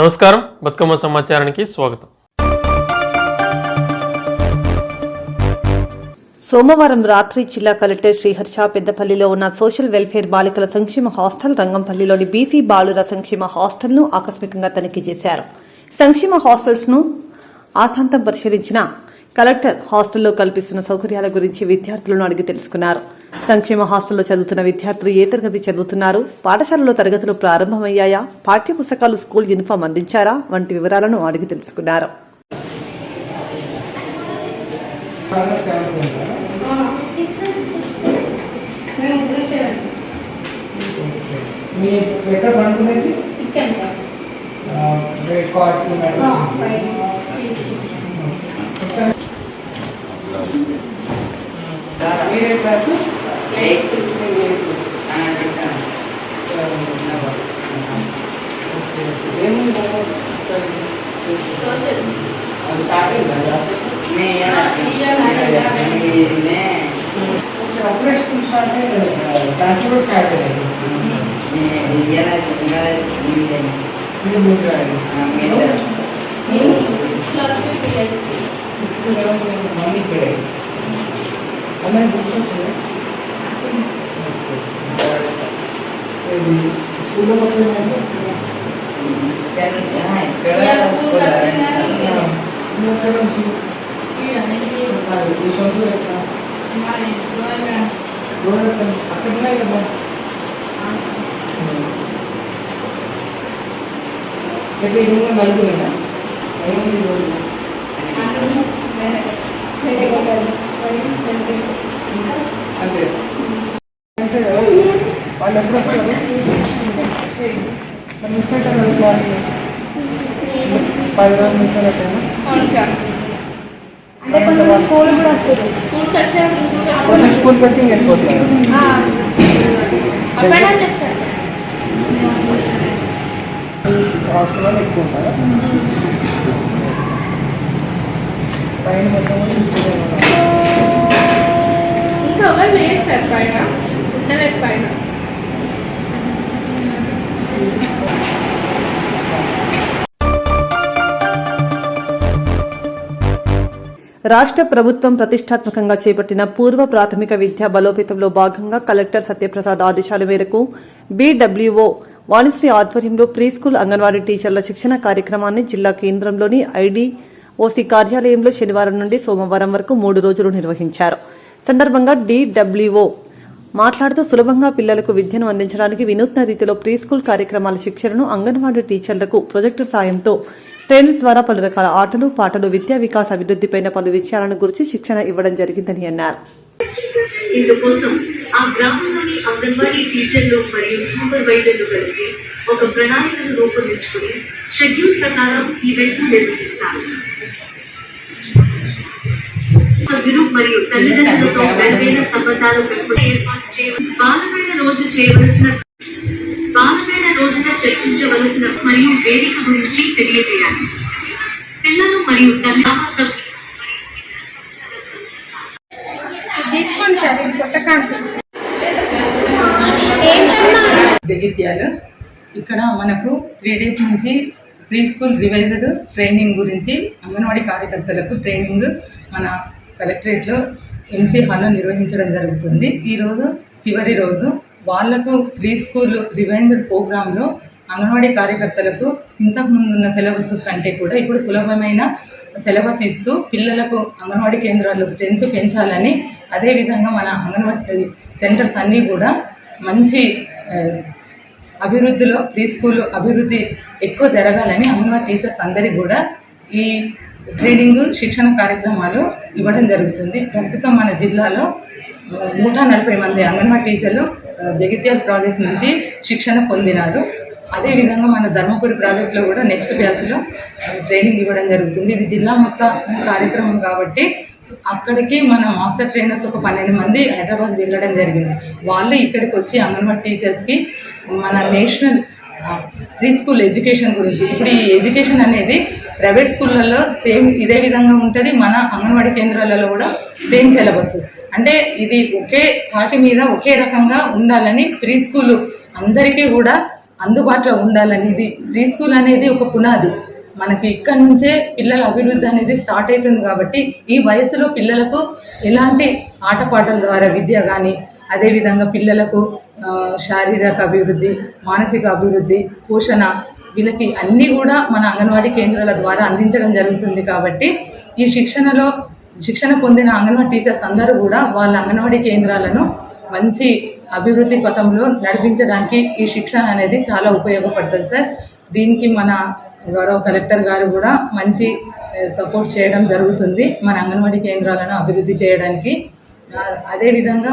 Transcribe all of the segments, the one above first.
నమస్కారం, బతుకమ్మ సమాచారానికి స్వాగతం. సోమవారం రాత్రి జిల్లా కలెక్టర్ శ్రీహర్ష పెద్దపల్లిలో ఉన్న సోషల్ వెల్ఫేర్ బాలికల సంక్షేమ హాస్టల్, రంగంపల్లిలోని బీసీ బాలుర సంక్షేమ హాస్టల్ను ఆకస్మికంగా తనిఖీ చేశారు. సంక్షేమ హాస్టల్స్ ను ఆశాంతం పరిశీలించిన కలెక్టర్ హాస్టల్లో కల్పిస్తున్న సౌకర్యాల గురించి విద్యార్థులను అడిగి తెలుసుకున్నారు. సంక్షేమ హాస్టల్లో చదువుతున్న విద్యార్థులు ఏ తరగతి చదువుతున్నారు, పాఠశాలలో తరగతులు ప్రారంభమయ్యాయా, పాఠ్య పుస్తకాలు, స్కూల్ యూనిఫామ్ అందించారా వంటి వివరాలను అడిగి తెలుసుకున్నారు. రాష్ట్ర ప్రభుత్వం ప్రతిష్టాత్మకంగా చేపట్టిన పూర్వ ప్రాథమిక విద్యా బలోపేతంలో భాగంగా కలెక్టర్ సత్యప్రసాద్ ఆదేశాల మేరకు BWO వాణిశ్రీ ఆధ్వర్యంలో ప్రీ స్కూల్, అంగన్వాడీ టీచర్ల శిక్షణ కార్యక్రమాన్ని జిల్లా కేంద్రంలోని IDOC కార్యాలయంలో శనివారం నుండి సోమవారం వరకు 3 రోజులు నిర్వహించారు. సందర్భంగా DWO మాట్లాడుతూ సులభంగా పిల్లలకు విద్యను అందించడానికి వినూత్న రీతిలో ప్రీ స్కూల్ కార్యక్రమాల శిక్షణను అంగన్వాడీ టీచర్లకు ప్రాజెక్టు సాయంతో ట్రైనర్స్ ద్వారా పలు రకాల ఆటలు, పాటలు, విద్యా వికాస అభివృద్ధిపై పలు విషయాలను గురించి శిక్షణ ఇవ్వడం జరిగిందని అన్నారు. ఇందుకోసం ఆ గ్రామంలోని అంగన్వాడీ టీచర్లు మరియు సూపర్వైజర్లు కలిసి ఒక ప్రణాళికను రూపొందించుకుని షెడ్యూల్ ప్రకారం ఈవెంట్లు నిర్వహిస్తారు. సభ్యులు మరియు తల్లిదండ్రులతో మెరుగైన సంబంధాలు ఏర్పాటు చేయడం, బాలవేళ రోజున చర్చించవలసిన మరియు వేదిక గురించి తెలియజేయాలి. పిల్లలు మరియు జగిత్యాలు ఇక్కడ మనకు 3 days నుంచి ప్రీ స్కూల్ రివైజ్డ్ ట్రైనింగ్ గురించి అంగన్వాడీ కార్యకర్తలకు ట్రైనింగ్ మన కలెక్టరేట్లో MC హాల్లో నిర్వహించడం జరుగుతుంది. ఈరోజు చివరి రోజు. వాళ్లకు ప్రీ స్కూల్ రివైజ్డ్ ప్రోగ్రాంలో అంగన్వాడీ కార్యకర్తలకు ఇంతకుముందు ఉన్న సిలబస్ కంటే కూడా ఇప్పుడు సులభమైన సిలబస్ ఇస్తూ పిల్లలకు అంగన్వాడీ కేంద్రాల్లో స్ట్రెంత్ పెంచాలని, అదేవిధంగా మన అంగన్వాడీ సెంటర్స్ అన్నీ కూడా మంచి అభివృద్ధిలో ప్రీ స్కూల్ అభివృద్ధి ఎక్కువ జరగాలని అంగన్వాడీ టీచర్స్ అందరికీ కూడా ఈ ట్రైనింగ్ శిక్షణ కార్యక్రమాలు ఇవ్వడం జరుగుతుంది. ప్రస్తుతం మన జిల్లాలో 140 మంది అంగన్వాడీ టీచర్లు జగిత్యాల ప్రాజెక్ట్ నుంచి శిక్షణ పొందినారు. అదేవిధంగా మన ధర్మపురి ప్రాజెక్టులో కూడా నెక్స్ట్ బ్యాచ్లో ట్రైనింగ్ ఇవ్వడం జరుగుతుంది. ఇది జిల్లా మొత్తం కార్యక్రమం కాబట్టి అక్కడికి మన మాస్టర్ ట్రైనర్స్ ఒక 12 మంది హైదరాబాద్ వెళ్ళడం జరిగింది. వాళ్ళు ఇక్కడికి వచ్చి అంగన్వాడీ టీచర్స్కి మన నేషనల్ ప్రీ స్కూల్ ఎడ్యుకేషన్ గురించి, ఇప్పుడు ఈ ఎడ్యుకేషన్ అనేది ప్రైవేట్ స్కూళ్ళల్లో సేమ్ ఇదే విధంగా ఉంటుంది, మన అంగన్వాడీ కేంద్రాలలో కూడా సేమ్ సిలబస్. అంటే ఇది ఒకే తాటి మీద ఒకే రకంగా ఉండాలని ప్రీ స్కూల్ అందరికీ కూడా అందుబాటులో ఉండాలనేది, ప్రీ స్కూల్ అనేది ఒక పునాది. మనకి ఇక్కడ నుంచే పిల్లల అభివృద్ధి అనేది స్టార్ట్ అవుతుంది కాబట్టి ఈ వయసులో పిల్లలకు ఎలాంటి ఆటపాటల ద్వారా విద్య కానీ, అదేవిధంగా పిల్లలకు శారీరక అభివృద్ధి, మానసిక అభివృద్ధి, పోషణ, వీళ్ళకి అన్నీ కూడా మన అంగన్వాడీ కేంద్రాల ద్వారా అందించడం జరుగుతుంది. కాబట్టి ఈ శిక్షణ పొందిన అంగన్వాడీ టీచర్స్ అందరూ కూడా వాళ్ళ అంగన్వాడీ కేంద్రాలను మంచి అభివృద్ధి పథంలో నడిపించడానికి ఈ శిక్షణ అనేది చాలా ఉపయోగపడుతుంది సార్. దీనికి మన గౌరవ కలెక్టర్ గారు కూడా మంచి సపోర్ట్ చేయడం జరుగుతుంది మన అంగన్వాడీ కేంద్రాలను అభివృద్ధి చేయడానికి. అదేవిధంగా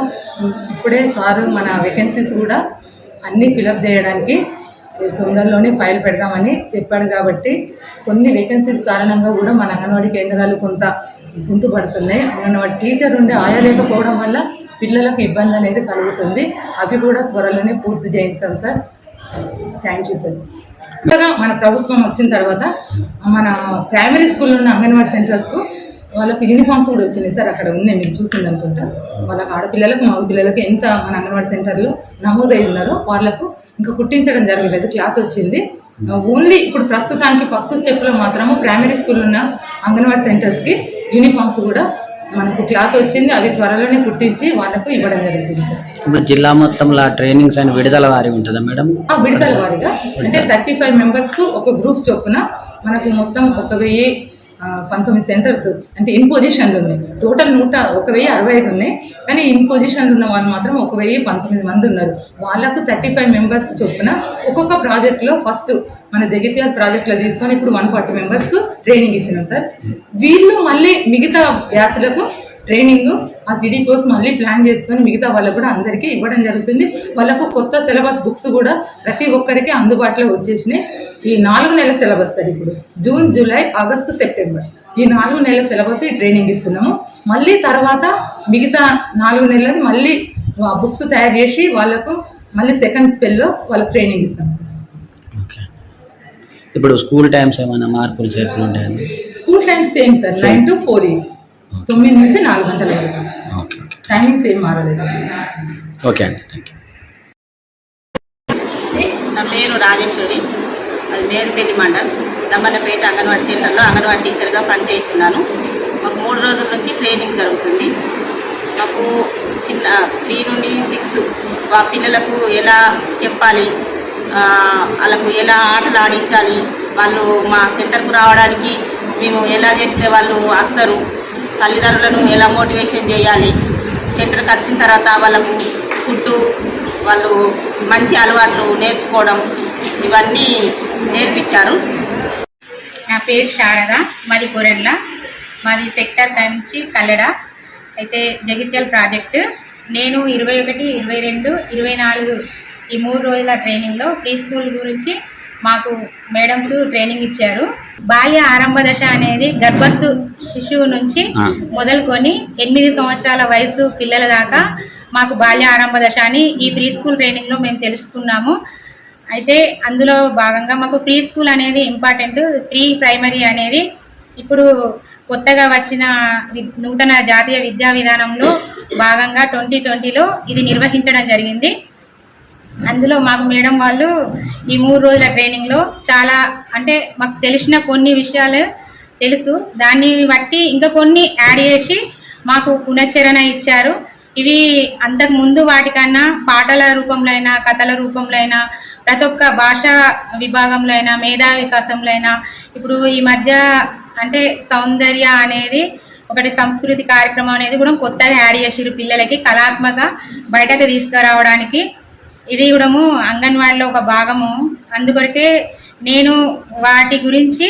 ఇప్పుడే సారు మన వేకెన్సీస్ కూడా అన్నీ ఫిలప్ చేయడానికి తొందరలోనే ఫైల్ పెడదామని చెప్పాడు. కాబట్టి కొన్ని వేకెన్సీస్ కారణంగా కూడా మన అంగన్వాడీ కేంద్రాలు కొంత కుంటుపడుతున్నాయి. అంగన్వాడీ టీచర్ ఉండి ఆయా లేకపోవడం వల్ల పిల్లలకు ఇబ్బంది అనేది కలుగుతుంది. అవి కూడా త్వరలోనే పూర్తి చేయిస్తాం సార్. Thank you sir. మన ప్రభుత్వం వచ్చిన తర్వాత మన ప్రైమరీ స్కూల్లో ఉన్న అంగన్వాడీ సెంటర్స్కు వాళ్ళకు యూనిఫామ్స్ కూడా వచ్చినాయి సార్. అక్కడ ఉన్నాయి, మీరు చూసింది అనుకుంటా. వాళ్ళకి ఆడపిల్లలకు మగ పిల్లలకు ఎంత మన అంగన్వాడీ సెంటర్లో నమోదై ఉన్నారో వాళ్ళకు ఇంకా కుట్టించడం జరగలేదు, క్లాత్ వచ్చింది. ఓన్లీ ఇప్పుడు ప్రస్తుతానికి ఫస్ట్ స్టెప్లో మాత్రము ప్రైమరీ స్కూల్ ఉన్న అంగన్వాడీ సెంటర్స్కి యూనిఫామ్స్ కూడా మనకు క్లాత్ వచ్చింది. అవి త్వరలోనే కుట్టించి వాళ్ళకు ఇవ్వడం జరుగుతుంది సార్. ఇప్పుడు జిల్లా మొత్తంలో ట్రైనింగ్స్ అండ్ విడుదల వారి ఉంటుందా మేడం? విడుదల వారిగా అంటే 35 మెంబర్స్కు ఒక గ్రూప్ చొప్పున మనకు మొత్తం 1019 సెంటర్స్ అంటే ఇన్ పొజిషన్లు ఉన్నాయి. టోటల్ 1065 ఉన్నాయి, కానీ ఇన్ పొజిషన్లు ఉన్న వాళ్ళు మాత్రం 1019 మంది ఉన్నారు. వాళ్ళకు 35 మెంబర్స్ చొప్పున ఒక్కొక్క ప్రాజెక్ట్లో ఫస్ట్ మన జగిత్యాల ప్రాజెక్ట్లో తీసుకొని ఇప్పుడు 140 మెంబర్స్కు ట్రైనింగ్ ఇచ్చినాం సార్. వీళ్ళు మళ్ళీ మిగతా బ్యాచ్లకు ట్రైనింగ్ ఆ సిడీ కోర్స్ మళ్ళీ ప్లాన్ చేసుకొని మిగతా వాళ్ళకు కూడా అందరికీ ఇవ్వడం జరుగుతుంది. వాళ్ళకు కొత్త సిలబస్ బుక్స్ కూడా ప్రతి ఒక్కరికి అందుబాటులో వచ్చేసినాయి. ఈ 4 నెలల సిలబస్ సార్. ఇప్పుడు జూన్, జూలై, ఆగస్టు, సెప్టెంబర్ ఈ 4 నెలల సిలబస్ ట్రైనింగ్ ఇస్తున్నాము. మళ్ళీ తర్వాత మిగతా 4 నెలలు మళ్ళీ బుక్స్ తయారు చేసి వాళ్ళకు మళ్ళీ సెకండ్ స్పెల్లో వాళ్ళకి ట్రైనింగ్ ఇస్తాం సార్. ఓకే. ఇప్పుడు స్కూల్ టైమ్స్ ఏమైనా మార్పులు చేర్పులు ఉంటాయండి? School times same sir, 9 to 4, 9 నుంచి 4 గంటల వరకు. ఓకే ఓకే, టైమింగ్స్ ఏం మారలేదు. ఓకే అండి, థ్యాంక్ యూ. నా పేరు రాజేశ్వరి, అది మేడిపల్లి మండల్ దమ్మన్నపేట అంగన్వాడీ సెంటర్లో అంగన్వాడీ టీచర్గా పనిచేస్తున్నాను. మాకు 3 రోజుల నుంచి ట్రైనింగ్ జరుగుతుంది. మాకు 3 నుండి 6 పిల్లలకు ఎలా చెప్పాలి, వాళ్ళకు ఎలా ఆటలు ఆడించాలి, వాళ్ళు మా సెంటర్కు రావడానికి మేము ఎలా చేస్తే వాళ్ళు వస్తారు, తల్లిదండ్రులను ఎలా మోటివేషన్ చేయాలి, సెంటర్కి వచ్చిన తర్వాత వాళ్ళకు ఫుడ్, వాళ్ళు మంచి అలవాట్లు నేర్చుకోవడం, ఇవన్నీ నేర్పించారు. నా పేరు శారద, మాది కోరెండ్ల, మాది సెక్టర్ నుంచి కల్లెడ. అయితే జగిత్యాల ప్రాజెక్టు నేను 21, 22, 24 ఈ 3 రోజుల ట్రైనింగ్లో ప్రీ స్కూల్ గురించి మాకు మేడమ్స్ ట్రైనింగ్ ఇచ్చారు. బాల్య ఆరంభ దశ అనేది గర్భస్థ శిశువు నుంచి మొదలుకొని 8 సంవత్సరాల వయసు పిల్లల దాకా మాకు బాల్య ఆరంభ దశ అని ఈ ప్రీ స్కూల్ ట్రైనింగ్లో మేము తెలుసుకున్నాము. అయితే అందులో భాగంగా మాకు ప్రీ స్కూల్ అనేది ఇంపార్టెంట్. ప్రీ ప్రైమరీ అనేది ఇప్పుడు కొత్తగా వచ్చిన నూతన జాతీయ విద్యా విధానంలో భాగంగా 2020లో ఇది నిర్వహించడం జరిగింది. అందులో మాకు మేడం వాళ్ళు ఈ 3 రోజుల ట్రైనింగ్లో చాలా అంటే మాకు తెలిసిన కొన్ని విషయాలు తెలుసు, దాన్ని బట్టి ఇంకా కొన్ని యాడ్ చేసి మాకు పునశ్చరణ ఇచ్చారు. ఇవి అంతకు ముందు వాటికన్నా పాటల రూపంలో అయినా, కథల రూపంలో అయినా, ప్రతి ఒక్క భాషా విభాగంలో అయినా, మేధా వికాసంలో అయినా, ఇప్పుడు ఈ మధ్య అంటే సౌందర్య అనేది ఒకటి సంస్కృతి కార్యక్రమం అనేది కూడా కొత్తగా యాడ్ చేసిరు పిల్లలకి కళాత్మక బయటకు తీసుకురావడానికి. ఇది కూడా అంగన్వాడీలో ఒక భాగము. అందుకొరకే నేను వాటి గురించి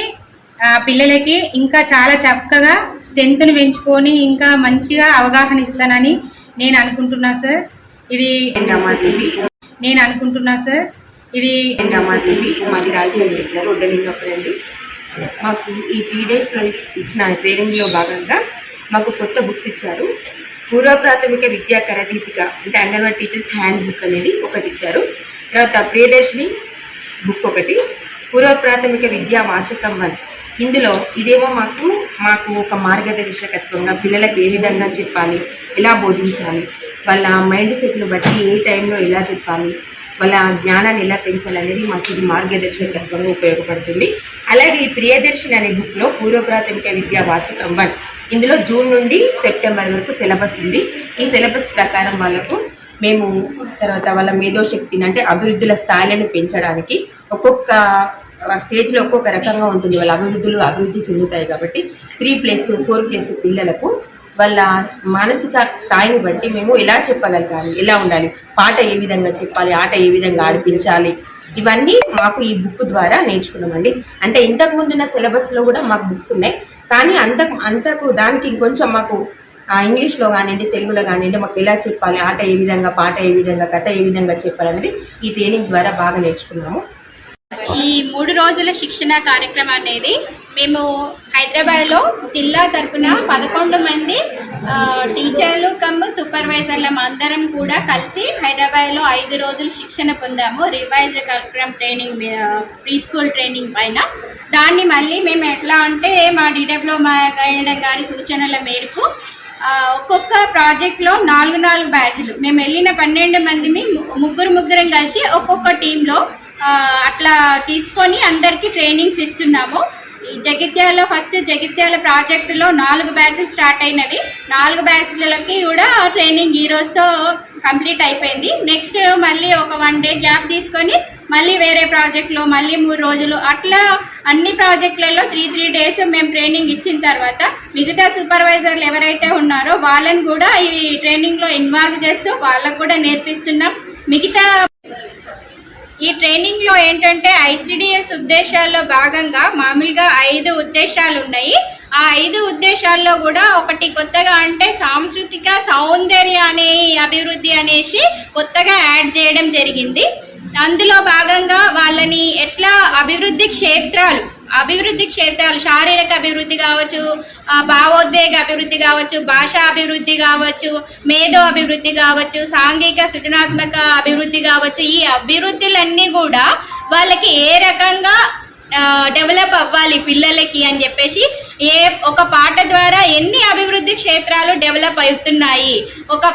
పిల్లలకి ఇంకా చాలా చక్కగా స్ట్రెంత్ని పెంచుకొని ఇంకా మంచిగా అవగాహన ఇస్తానని నేను అనుకుంటున్నా సార్. ఇది మాది రాజకీయ సెక్టర్ వడ్డలింగపురండి. మాకు ఈ 3 days ఇచ్చిన ట్రైనింగ్లో భాగంగా మాకు కొత్త బుక్స్ ఇచ్చారు. పూర్వ ప్రాథమిక విద్యా కరదీపిక అంటే అంగన్వాడీ టీచర్స్ హ్యాండ్ బుక్ అనేది ఒకటి ఇచ్చారు. తర్వాత ప్రియదర్శిని బుక్ ఒకటి, పూర్వ ప్రాథమిక విద్యా వాచకం 1. ఇందులో ఇదేమో మాకు ఒక మార్గదర్శకత్వంగా పిల్లలకు ఏ విధంగా చెప్పాలి, ఎలా బోధించాలి, వాళ్ళ మైండ్ సెట్ను బట్టి ఏ టైంలో ఎలా చెప్పాలి, వాళ్ళ జ్ఞానాన్ని ఎలా పెంచాలనేది మాకు ఇది మార్గదర్శకత్వంగా ఉపయోగపడుతుంది. అలాగే ఈ ప్రియదర్శిని అనే బుక్లో పూర్వ ప్రాథమిక విద్యా వాచకం 1 ఇందులో జూన్ నుండి సెప్టెంబర్ వరకు సిలబస్ ఉంది. ఈ సిలబస్ ప్రకారం వాళ్ళకు మేము తర్వాత వాళ్ళ మేధోశక్తిని అంటే అభివృద్ధుల స్థాయిలను పెంచడానికి ఒక్కొక్క స్టేజ్లో ఒక్కొక్క రకంగా ఉంటుంది. వాళ్ళ అభివృద్ధి చెందుతాయి కాబట్టి 3+4+ పిల్లలకు వాళ్ళ మానసిక స్థాయిని బట్టి మేము ఎలా చెప్పగలగాలి, ఎలా ఉండాలి, పాట ఏ విధంగా చెప్పాలి, ఆట ఏ విధంగా ఆడిపించాలి, ఇవన్నీ మాకు ఈ బుక్ ద్వారా నేర్చుకున్నామండి. అంటే ఇంతకు ముందున్న సిలబస్లో కూడా మాకు బుక్స్ ఉన్నాయి, కానీ అంతకు దానికి ఇంకొంచెం మాకు ఇంగ్లీష్లో కానివ్వండి, తెలుగులో కానివ్వండి మాకు ఎలా చెప్పాలి, ఆట ఏ విధంగా, పాట ఏ విధంగా, కథ ఏ విధంగా చెప్పాలనేది ఈ ట్రైనింగ్ ద్వారా బాగా నేర్చుకున్నాము. ఈ 3 రోజుల శిక్షణ కార్యక్రమం అనేది మేము హైదరాబాద్లో జిల్లా తరఫున 11 మంది టీచర్లు కమ్ సూపర్వైజర్ల అందరం కూడా కలిసి హైదరాబాద్లో 5 రోజులు శిక్షణ పొందాము. Revised curriculum training, pre school training పైన. దాన్ని మళ్ళీ మేము ఎట్లా అంటే మా డిడబ్ల్యూ గైడ్ గారి సూచనల మేరకు ఒక్కొక్క ప్రాజెక్ట్లో 4 బ్యాచ్లు మేము వెళ్ళిన 12 మందిని ముగ్గురం కలిసి ఒక్కొక్క టీంలో అట్లా తీసుకొని అందరికీ ట్రైనింగ్స్ ఇస్తున్నాము. ఈ జగిత్యాల ప్రాజెక్టులో 4 బ్యాచ్లు స్టార్ట్ అయినవి. 4 బ్యాచ్లకి కూడా ట్రైనింగ్ ఈ రోజుతో కంప్లీట్ అయిపోయింది. నెక్స్ట్ మళ్ళీ ఒక 1 డే గ్యాప్ తీసుకొని మళ్ళీ వేరే ప్రాజెక్ట్లో మళ్ళీ 3 రోజులు అట్లా అన్ని ప్రాజెక్టులలో 3 డేస్ మేము ట్రైనింగ్ ఇచ్చిన తర్వాత మిగతా సూపర్వైజర్లు ఎవరైతే ఉన్నారో వాళ్ళని కూడా ఈ ట్రైనింగ్లో ఇన్వాల్వ్ చేస్తూ వాళ్ళకు కూడా నేర్పిస్తున్నాం. మిగతా ఈ ట్రైనింగ్లో ఏంటంటే ఐసిడిఎస్ ఉద్దేశాల్లో భాగంగా మామూలుగా 5 ఉద్దేశాలు ఉన్నాయి. ఆ 5 ఉద్దేశాల్లో కూడా ఒకటి కొత్తగా అంటే సాంస్కృతిక సౌందర్య అనే అభివృద్ధి అనేసి కొత్తగా యాడ్ చేయడం జరిగింది. అందులో భాగంగా వాళ్ళని ఎట్లా అభివృద్ధి క్షేత్రాలు శారీరక అభివృద్ధి కావచ్చు, భావోద్వేగ అభివృద్ధి కావచ్చు, భాషా అభివృద్ధి కావచ్చు, మేధో అభివృద్ధి కావచ్చు, సాంఘిక సృజనాత్మక అభివృద్ధి కావచ్చు, ఈ అభివృద్ధులన్నీ కూడా వాళ్ళకి ఏ రకంగా డెవలప్ అవ్వాలి పిల్లలకి అని చెప్పేసి ఒక పాట ద్వారా ఎన్ని అభివృద్ధి క్షేత్రాలు డెవలప్ అవుతున్నాయి, ఒక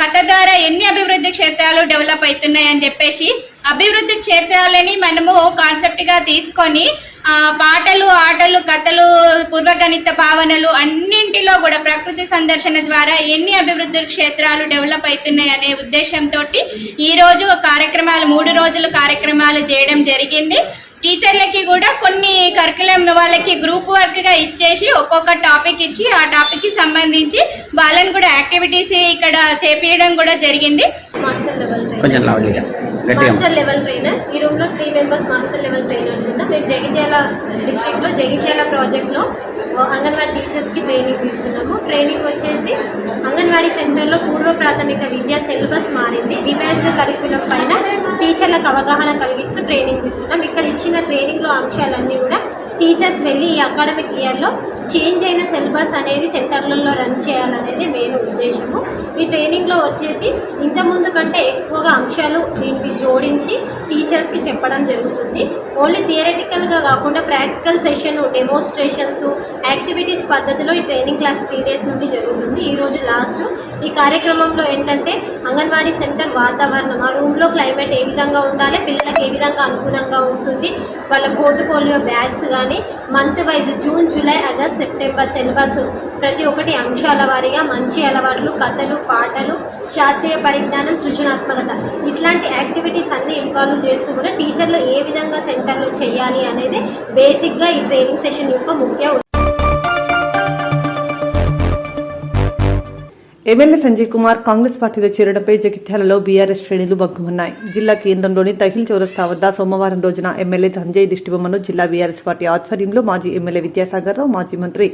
కథ ద్వారా ఎన్ని అభివృద్ధి క్షేత్రాలు డెవలప్ అవుతున్నాయి అని చెప్పేసి అభివృద్ధి క్షేత్రాలని మనము కాన్సెప్ట్గా తీసుకొని పాటలు, ఆటలు, కథలు, పూర్వగణిత భావనలు అన్నింటిలో కూడా ప్రకృతి సందర్శన ద్వారా ఎన్ని అభివృద్ధి క్షేత్రాలు డెవలప్ అవుతున్నాయి అనే ఉద్దేశంతో ఈరోజు 3 రోజులు కార్యక్రమాలు చేయడం జరిగింది. టీచర్లకి కూడా కొన్ని కరికులం వాళ్ళకి గ్రూప్ వర్క్గా ఇచ్చేసి ఒక్కొక్క టాపిక్ ఇచ్చి ఆ టాపిక్కి సంబంధించి వాళ్ళని కూడా యాక్టివిటీస్ ఇక్కడ చేపించడం కూడా జరిగింది. మాస్టర్ లెవెల్ ట్రైనర్ ఈ రూమ్లో 3 మెంబర్స్ మాస్టర్ లెవెల్ ట్రైనర్స్ ఉన్నా. మేము జగిత్యాల డిస్ట్రిక్ట్లో జగిత్యాల ప్రాజెక్ట్లో అంగన్వాడీ టీచర్స్కి ట్రైనింగ్ ఇస్తున్నాము. ట్రైనింగ్ వచ్చేసి అంగన్వాడీ సెంటర్లో పూర్వ ప్రాథమిక విద్యా సిలబస్ మారింది. రివైజ్డ్ కరికులం పైన టీచర్లకు అవగాహన కలిగిస్తూ ట్రైనింగ్ ఇస్తున్నాం. ఇక్కడ ఇచ్చిన ట్రైనింగ్లో అంశాలన్నీ కూడా టీచర్స్ వెళ్ళి ఈ అకాడమిక్ ఇయర్లో చేంజ్ అయిన సిలబస్ అనేది సెంటర్లలో రన్ చేయాలనేది మెయిన్ ఉద్దేశము. ఈ ట్రైనింగ్లో వచ్చేసి ఇంతకుముందు కంటే ఎక్కువగా అంశాలు దీనికి జోడించి టీచర్స్కి చెప్పడం జరుగుతుంది. ఓన్లీ థియరటికల్గా కాకుండా ప్రాక్టికల్ సెషన్, డెమోన్స్ట్రేషన్స్, యాక్టివిటీస్ పద్ధతిలో ఈ ట్రైనింగ్ క్లాస్ 3 డేస్ నుండి జరుగుతుంది. ఈరోజు లాస్ట్. ఈ కార్యక్రమంలో ఏంటంటే అంగన్వాడీ సెంటర్ వాతావరణం, ఆ రూమ్లో క్లైమేట్ ఏ విధంగా ఉండాలి, పిల్లలకు ఏ విధంగా అనుగుణంగా ఉంటుంది, వాళ్ళ పోర్ట్ఫోలియో బ్యాగ్స్ కానీ month wise June, July, August, September syllabus ప్రతి ఒక్కటి అంశాల వారీగా మంచి అలవాట్లు, కథలు, పాటలు, శాస్త్రీయ పరిజ్ఞానం, సృజనాత్మకత ఇట్లాంటి యాక్టివిటీస్ అన్నీ ఇన్వాల్వ్ చేస్తూ కూడా టీచర్లు ఏ విధంగా సెంటర్లో చేయాలి అనేది బేసిక్గా ఈ ట్రైనింగ్ సెషన్ యొక్క ముఖ్య. ఎమ్మెల్యే సంజయ్ కుమార్ కాంగ్రెస్ పార్టీలో చేరడంపై జగిత్యాలలో బీఆర్ఎస్ శ్రేణులు బగ్గుమన్నాయి. జిల్లా కేంద్రంలోని తహిల్ చౌరస్తా వద్ద సోమవారం రోజున ఎమ్మెల్యే సంజయ్ దిష్టిబొమ్మను జిల్లా బీఆర్ఎస్ పార్టీ ఆధ్వర్యంలో మాజీ ఎమ్మెల్యే విద్యాసాగర్ రావు, మాజీ మంత్రి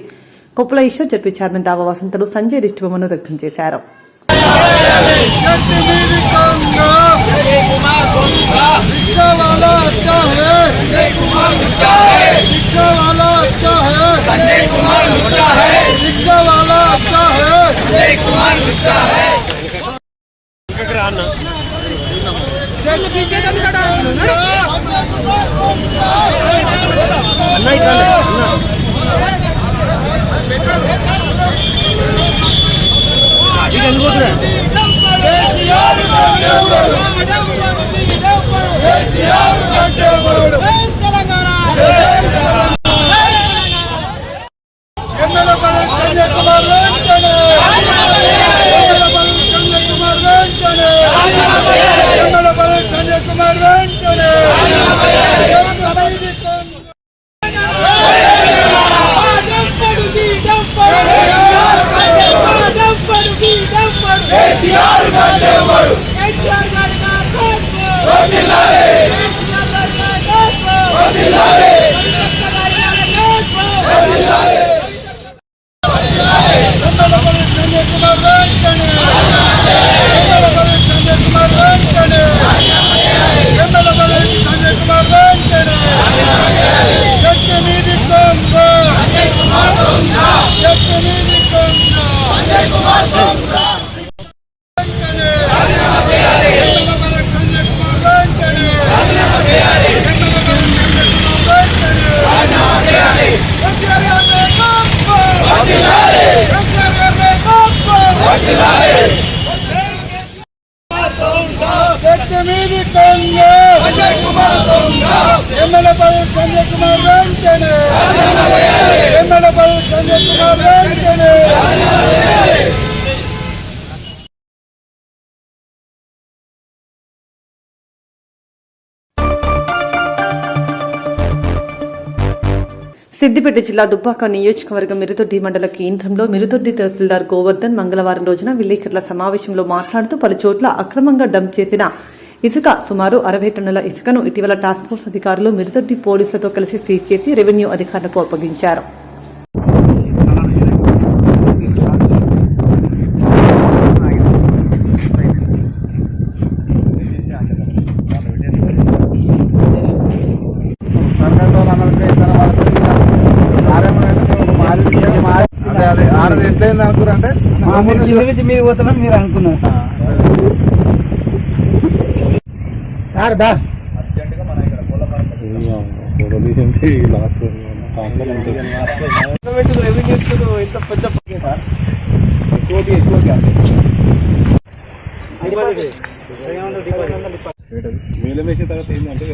కొప్పుల ఈశ్వర్, జడ్పీ చైర్మన్ దావా వసంతలు సంజయ్ దిష్టిబొమ్మను దగ్ధం చేశారు. అన్న సిద్దిపేట జిల్లా దుబ్బాక నియోజకవర్గం మిరుదొడ్డి మండల కేంద్రంలో మిరుదొడ్డి తహసీల్దార్ గోవర్ధన్ మంగళవారం రోజున విలేకరుల సమావేశంలో మాట్లాడుతూ పలు చోట్ల అక్రమంగా డంప్ చేసిన ఇసుక సుమారు 60 టన్నుల ఇసుకను ఇటీవల టాస్క్ ఫోర్స్ అధికారులు మిరుదొడ్డి పోలీసులతో కలిసి సీజ్ చేసి రెవెన్యూ అధికారులకు అప్పగించారు. ఎట్లయింది అనుకున్నారంటే మీరు పోతున్నాం మీరు అనుకున్నారు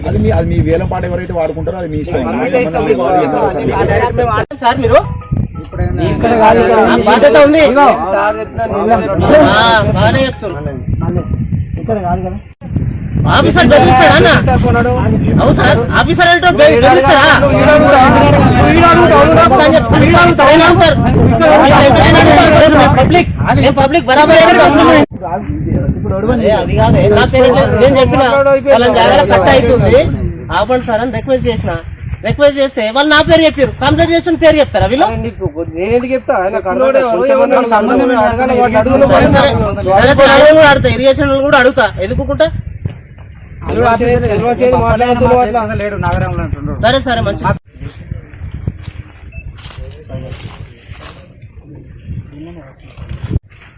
అది మీ వేలం పాట ఎవరైతే వాడుకుంటారో అది మీ ఇష్టం. బాధ్యత ఉంది ఆఫీసర్ బెదిరిస్తాడా అన్న? అవును సార్, ఆఫీసర్ అంటే బెదిరిస్తారా? పబ్లిక్ బరాబర్ అది కాదు. నా పేరు నేను చెప్పిన వాళ్ళ జాగ్రత్త కట్ అవుతుంది ఆపండి సార్ అని రిక్వెస్ట్ చేస్తే వాళ్ళు నా పేరు చెప్పారు. కంప్లైంట్ చేసిన పేరు చెప్తారా వీళ్ళు? అడుగుతా, ఇరిగేషన్ కూడా అడుగుతా, ఎదుకుంటా. సరే సరే మంచి.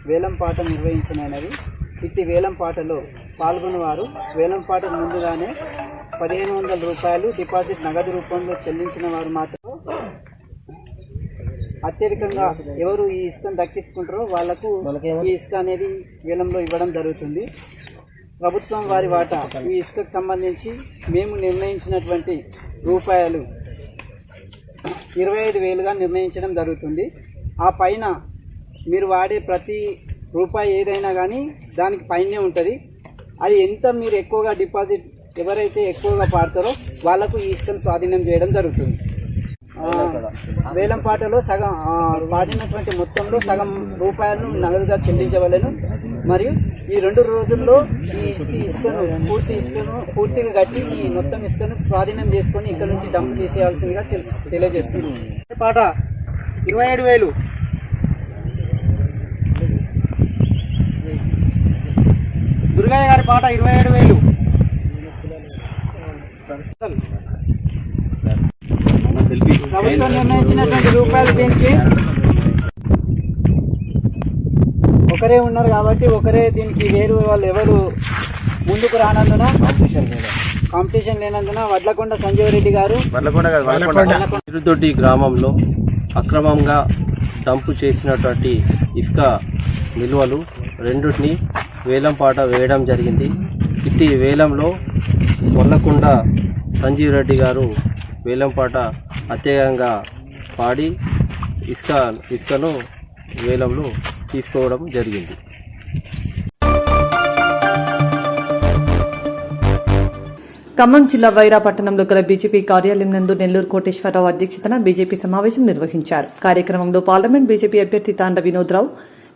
వేలం పాట నిర్వహించినవి. ఇట్టి వేలం పాటలో పాల్గొన్నవారు వేలం పాట ముందుగానే 1500 రూపాయలు డిపాజిట్ నగదు రూపంలో చెల్లించిన వారు మాత్రం అత్యధికంగా ఎవరు ఈ ఇసుకను దక్కించుకుంటారో వాళ్లకు ఈ ఇసుక అనేది వేలంలో ఇవ్వడం జరుగుతుంది. ప్రభుత్వం వారి వాటా ఈ ఇసుకకు సంబంధించి మేము నిర్ణయించినటువంటి రూపాయలు 25,000గా నిర్ణయించడం జరుగుతుంది. ఆ పైన మీరు వాడే ప్రతి రూపాయి ఏదైనా కానీ దానికి పైనే ఉంటుంది. అది ఎంత మీరు ఎక్కువగా డిపాజిట్ ఎవరైతే ఎక్కువగా పాడతారో వాళ్లకు ఈ ఇసుకను స్వాధీనం చేయడం జరుగుతుంది. వేలం పాటలో సగం పాడినటువంటి మొత్తంలో సగం రూపాయలను నగదుగా చెల్లించవలెను. మరియు ఈ 2 రోజుల్లో ఈ ఇసుకను పూర్తిగా కట్టి ఈ మొత్తం ఇసుకను స్వాధీనం చేసుకొని ఇక్కడ నుంచి డంప్ తీసేయాల్సిందిగా తెలియజేస్తున్నాం. పాట 27,000. దుర్గయ్య గారి పాట 27,000. ప్రభుత్వం నిర్ణయించినటువంటి రూపాయలు దీనికి ఒకరే ఉన్నారు కాబట్టి ఒకరే దీనికి వేరు వాళ్ళు ఎవరు ముందుకు రానందున కాంపిటీషన్ లేనందున వడ్లకొండ సంజీవ్ రెడ్డి గారు మిరుదొడ్డి గ్రామంలో అక్రమంగా డంపు చేసినటువంటి ఇసుక నిల్వలు రెండుని వేలం పాట వేయడం జరిగింది. ఇట్టి వేలంలో వడ్లకొండ సంజీవ్ రెడ్డి గారు వేలంపాట అత్యధికంగా పాడి ఇసుకను వేలంలో తీసుకోవడం జరిగింది. ఖమ్మం జిల్లా వైరా పట్టణంలో గల బీజేపీ కార్యాలయం నందు నెల్లూరు కోటేశ్వరరావు అధ్యక్షతన బీజేపీ సమావేశం నిర్వహించారు. కార్యక్రమంలో పార్లమెంట్ బీజేపీ అభ్యర్థి తాండ్ర వినోద్రావు,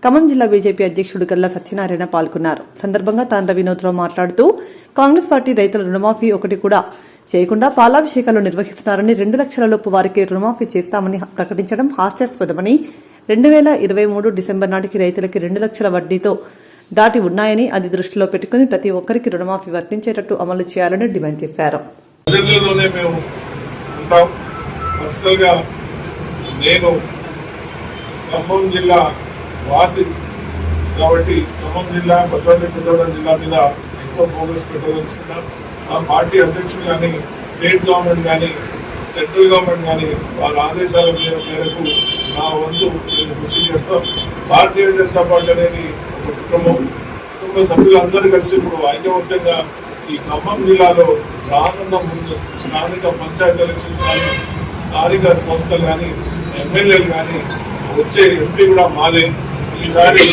ఖమ్మం జిల్లా బీజేపీ అధ్యక్షుడు గల్లా సత్యనారాయణ పాల్గొన్నారు. సందర్భంగా తాండ్ర వినోద్రావు మాట్లాడుతూ కాంగ్రెస్ పార్టీ రైతుల రుణమాఫీ ఒకటి కూడా చేయకుండా పాలాభిషేకాలు నిర్వహిస్తున్నారని, 2 లక్షల లోపు వారికి రుణమాఫీ చేస్తామని ప్రకటించడం హాస్యాస్పదమని, 2023 డిసెంబర్ నాటికి రైతులకి 2 లక్షల వడ్డీతో దాటి ఉన్నాయని, అది దృష్టిలో పెట్టుకుని ప్రతి ఒక్కరికి రుణమాఫీ వర్తించేటట్టు అమలు చేయాలని డిమాండ్ చేశారు. నేను ఖమ్మం జిల్లా వాసి కాబట్టి ఖమ్మం జిల్లా భద్రాద్రి కొత్తగూడెం జిల్లా మీద ఎక్కువ ఫోకస్ పెట్టదలుచుకున్నాం. ఆ పార్టీ అధ్యక్షులు కానీ, స్టేట్ గవర్నమెంట్ కానీ, సెంట్రల్ గవర్నమెంట్ కానీ వాళ్ళ ఆదేశాల మేరకు నా వంతు నేను కృషి చేస్తాం. భారతీయ జనతా పార్టీ అనేది ఒక కుటుంబ సభ్యులందరూ కలిసి ఇప్పుడు ఐకమత్యంగా ఈ ఖమ్మం జిల్లాలో రానున్న ముందు స్థానిక పంచాయతీ ఎలక్షన్స్ కానీ, స్థానిక సంస్థలు కానీ, ఎమ్మెల్యేలు కానీ, వచ్చే ఎంపీ కూడా మాదే. ఈసారి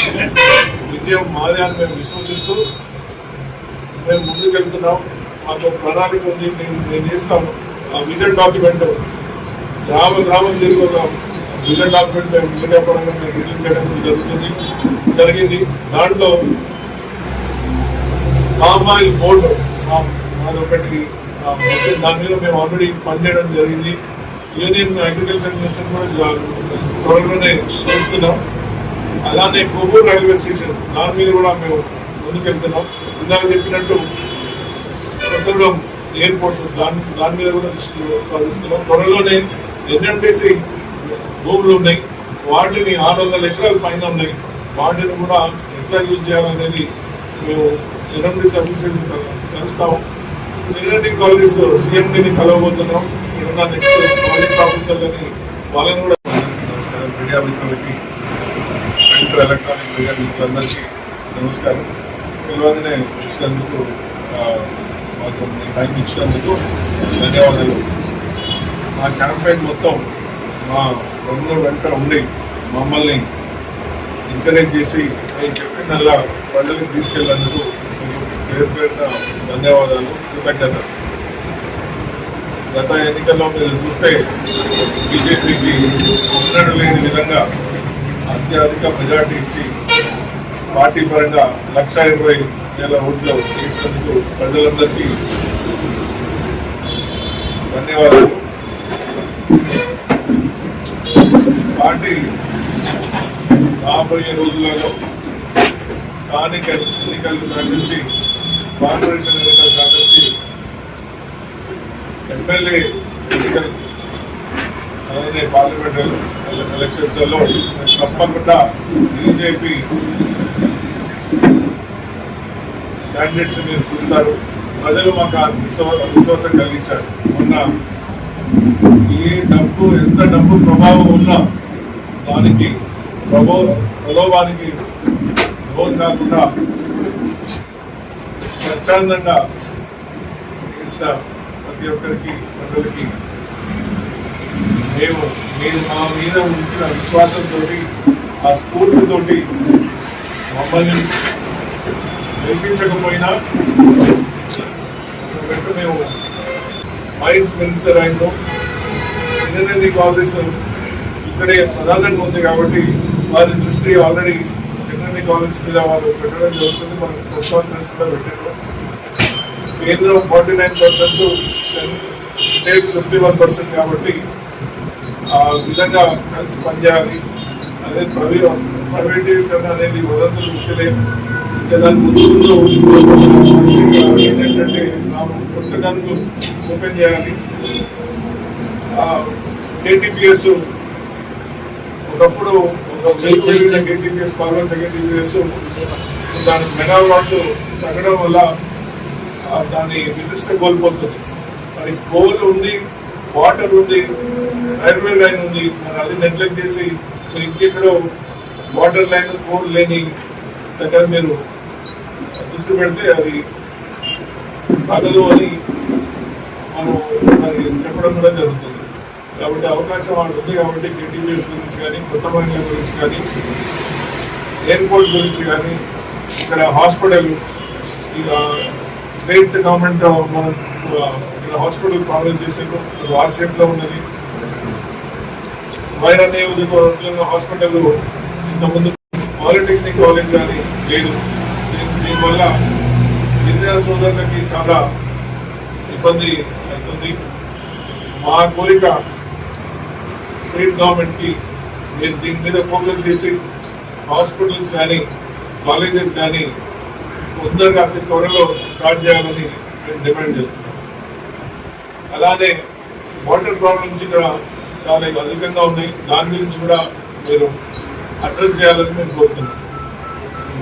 విజయం మాదే అని మేము విశ్వసిస్తూ మేము ముందుకెళ్తున్నాం. మాకు ప్రణాళిక ఉంది. నేను చేసిన విజన్ డాక్యుమెంట్ గ్రామం తిరిగి ఒక విజన్ డాక్యుమెంట్ మేము మీడియా పరంగా మేము రిలీజ్ చేయడం జరిగింది. దాంట్లో పామాయిల్ బోర్డు అదొకటి, దాని మీద మేము ఆల్రెడీ పనిచేయడం జరిగింది. యూనియన్ అగ్రికల్చర్ మినిస్టర్ కూడా త్వరలోనే చూస్తున్నాం. అలానే కొవ్వూరు రైల్వే స్టేషన్ దాని మీద కూడా మేము ముందుకెళ్తున్నాం. ఇందాక చెప్పినట్టు కొత్తగూడెం ఎయిర్పోర్ట్ దాని మీద కూడా సాధిస్తున్నాం. త్వరలోనే ఎన్ఎంటీసీ భూములు ఉన్నాయి, వాటిని 600 ఎకరాల పైన ఉన్నాయి, వాటిని కూడా ఎట్లా యూజ్ చేయాలనేది మేము ఎన్ఎంటీసీ ఆఫీసర్ని కలుస్తాము. ఇంజనీరింగ్ కాలేజెస్ సిఎండిని కలవబోతున్నాం. ఇక్కడ నెక్స్ట్ ప్రాజెక్ట్ ఆఫీసర్లని వాళ్ళని కూడా మీడియా మిత్రులకి, ప్రింట్ ఎలక్ట్రానిక్ మీడియా మిత్రులందరికీ నమస్కారం. పిలవగానే ఇచ్చినందుకు, మాకు టైం ఇచ్చినందుకు ధన్యవాదాలు. మా క్యాంపెయిన్ మొత్తం మా రెండు వెంట ఉండి మమ్మల్ని ఎంకరేజ్ చేసి నేను చెప్పినల్లా ప్రజలకు తీసుకెళ్ళినందుకు పేరున ధన్యవాదాలు, కృతజ్ఞతలు. గత ఎన్నికల్లో మీరు చూస్తే బీజేపీకి ఉన్నడు లేని విధంగా అత్యధిక మెజార్టీ ఇచ్చి పార్టీ పరంగా 1,20,000 ఓట్లు వేసినందుకు ప్రజలందరికీ ధన్యవాదాలు. పార్టీ రాబోయే రోజులలో స్థానిక ఎన్నికలు ప్రకటించి, కార్పొరేషన్ ఎన్నికలు ప్రకటించి, ఎమ్మెల్యే ఎన్నికలు అలానే పార్లమెంట్ ఎలక్షన్స్లలో తప్పకుండా బీజేపీ క్యాండిడేట్స్ మీరు చూస్తారు. ప్రజలు మాకు విశ్వాసం కలిగించారు. మొన్న ఎంత డబ్బు ప్రభావం ఉన్నా దానికి ప్రలోభానికి లోన్ కాకుండా స్వచ్ఛందంగా చేసిన ప్రతి ఒక్కరికి ప్రజలకి మీరు మా మీద ఉంచిన విశ్వాసంతో, ఆ స్ఫూర్తితో మమ్మల్ని గెలిపించకపోయినా మేము మైన్స్ మినిస్టర్ అయినా ఇంజనీరింగ్ కాలేజ్ ఇక్కడే ప్రధానంగా ఉంది కాబట్టి వారి దృష్టి ఆల్రెడీ ఇంజనీరింగ్ కాలేజ్ మీద వాళ్ళు పెట్టడం జరుగుతుంది. మనకు ప్రెస్ కాన్ఫరెన్స్ కూడా పెట్టారు. కేంద్రం 49%, స్టేట్ 51% కాబట్టి ఆ విధంగా కలిసి పనిచేయాలి. అదే ప్రైవేటీకరణ అనేది వదంతులు ముఖ్యలేదు. ఇంకా దాని ముందు ఏంటంటే కొత్త గనులు ఓపెన్ చేయాలి. కేటీపీఎస్ ఒకప్పుడు కేటీపీఎస్ పార్లమెంట్ కేటీపీఎస్ దాని మెగావాట్లు తగ్గడం వల్ల దాని విశిష్ట కోల్పోతుంది. మరి కోల్ ఉంది, వాటర్ ఉంది, రైల్వే లైన్ ఉంది. మరి అది నెగ్లెక్ట్ చేసి మీరు ఇంకెక్కడో వాటర్ లైన్, కోల్ లేని దగ్గర మీరు దృష్టి పెడితే అది కాగదు అని మనం మరి చెప్పడం కూడా జరుగుతుంది. కాబట్టి అవకాశం వాడు ఉంది కాబట్టి కేటీవీఎస్ గురించి కానీ, కొత్త మహిళల గురించి కానీ, ఎయిర్పోర్ట్ గురించి కానీ, ఇక్కడ హాస్పిటల్ ఇక స్టేట్ గవర్నమెంట్ మనం ఇక్కడ హాస్పిటల్ ప్రాబ్లం చేసారు, వార్షిప్లో ఉన్నది. వైరా నియోజకవర్గంలో హాస్పిటల్ ఇంతకుముందు పాలిటెక్నిక్ కాలేజ్ కానీ లేదు. దీనివల్ల గిరిజన సోదరులకి చాలా ఇబ్బంది అవుతుంది. మా కోరిక స్టేట్ గవర్నమెంట్కి మీరు దీని మీద ఫోకస్ చేసి హాస్పిటల్స్ కానీ, కాలేజెస్ కానీ తొందరగా అతి త్వరలో స్టార్ట్ చేయాలని మేము డిమాండ్ చేస్తున్నాం. అలానే వాటర్ ప్రాబ్లమ్స్ ఇక్కడ చాలా అధికంగా ఉన్నాయి. దాని గురించి కూడా మీరు అడ్రస్ చేయాలని మేము కోరుతున్నాం.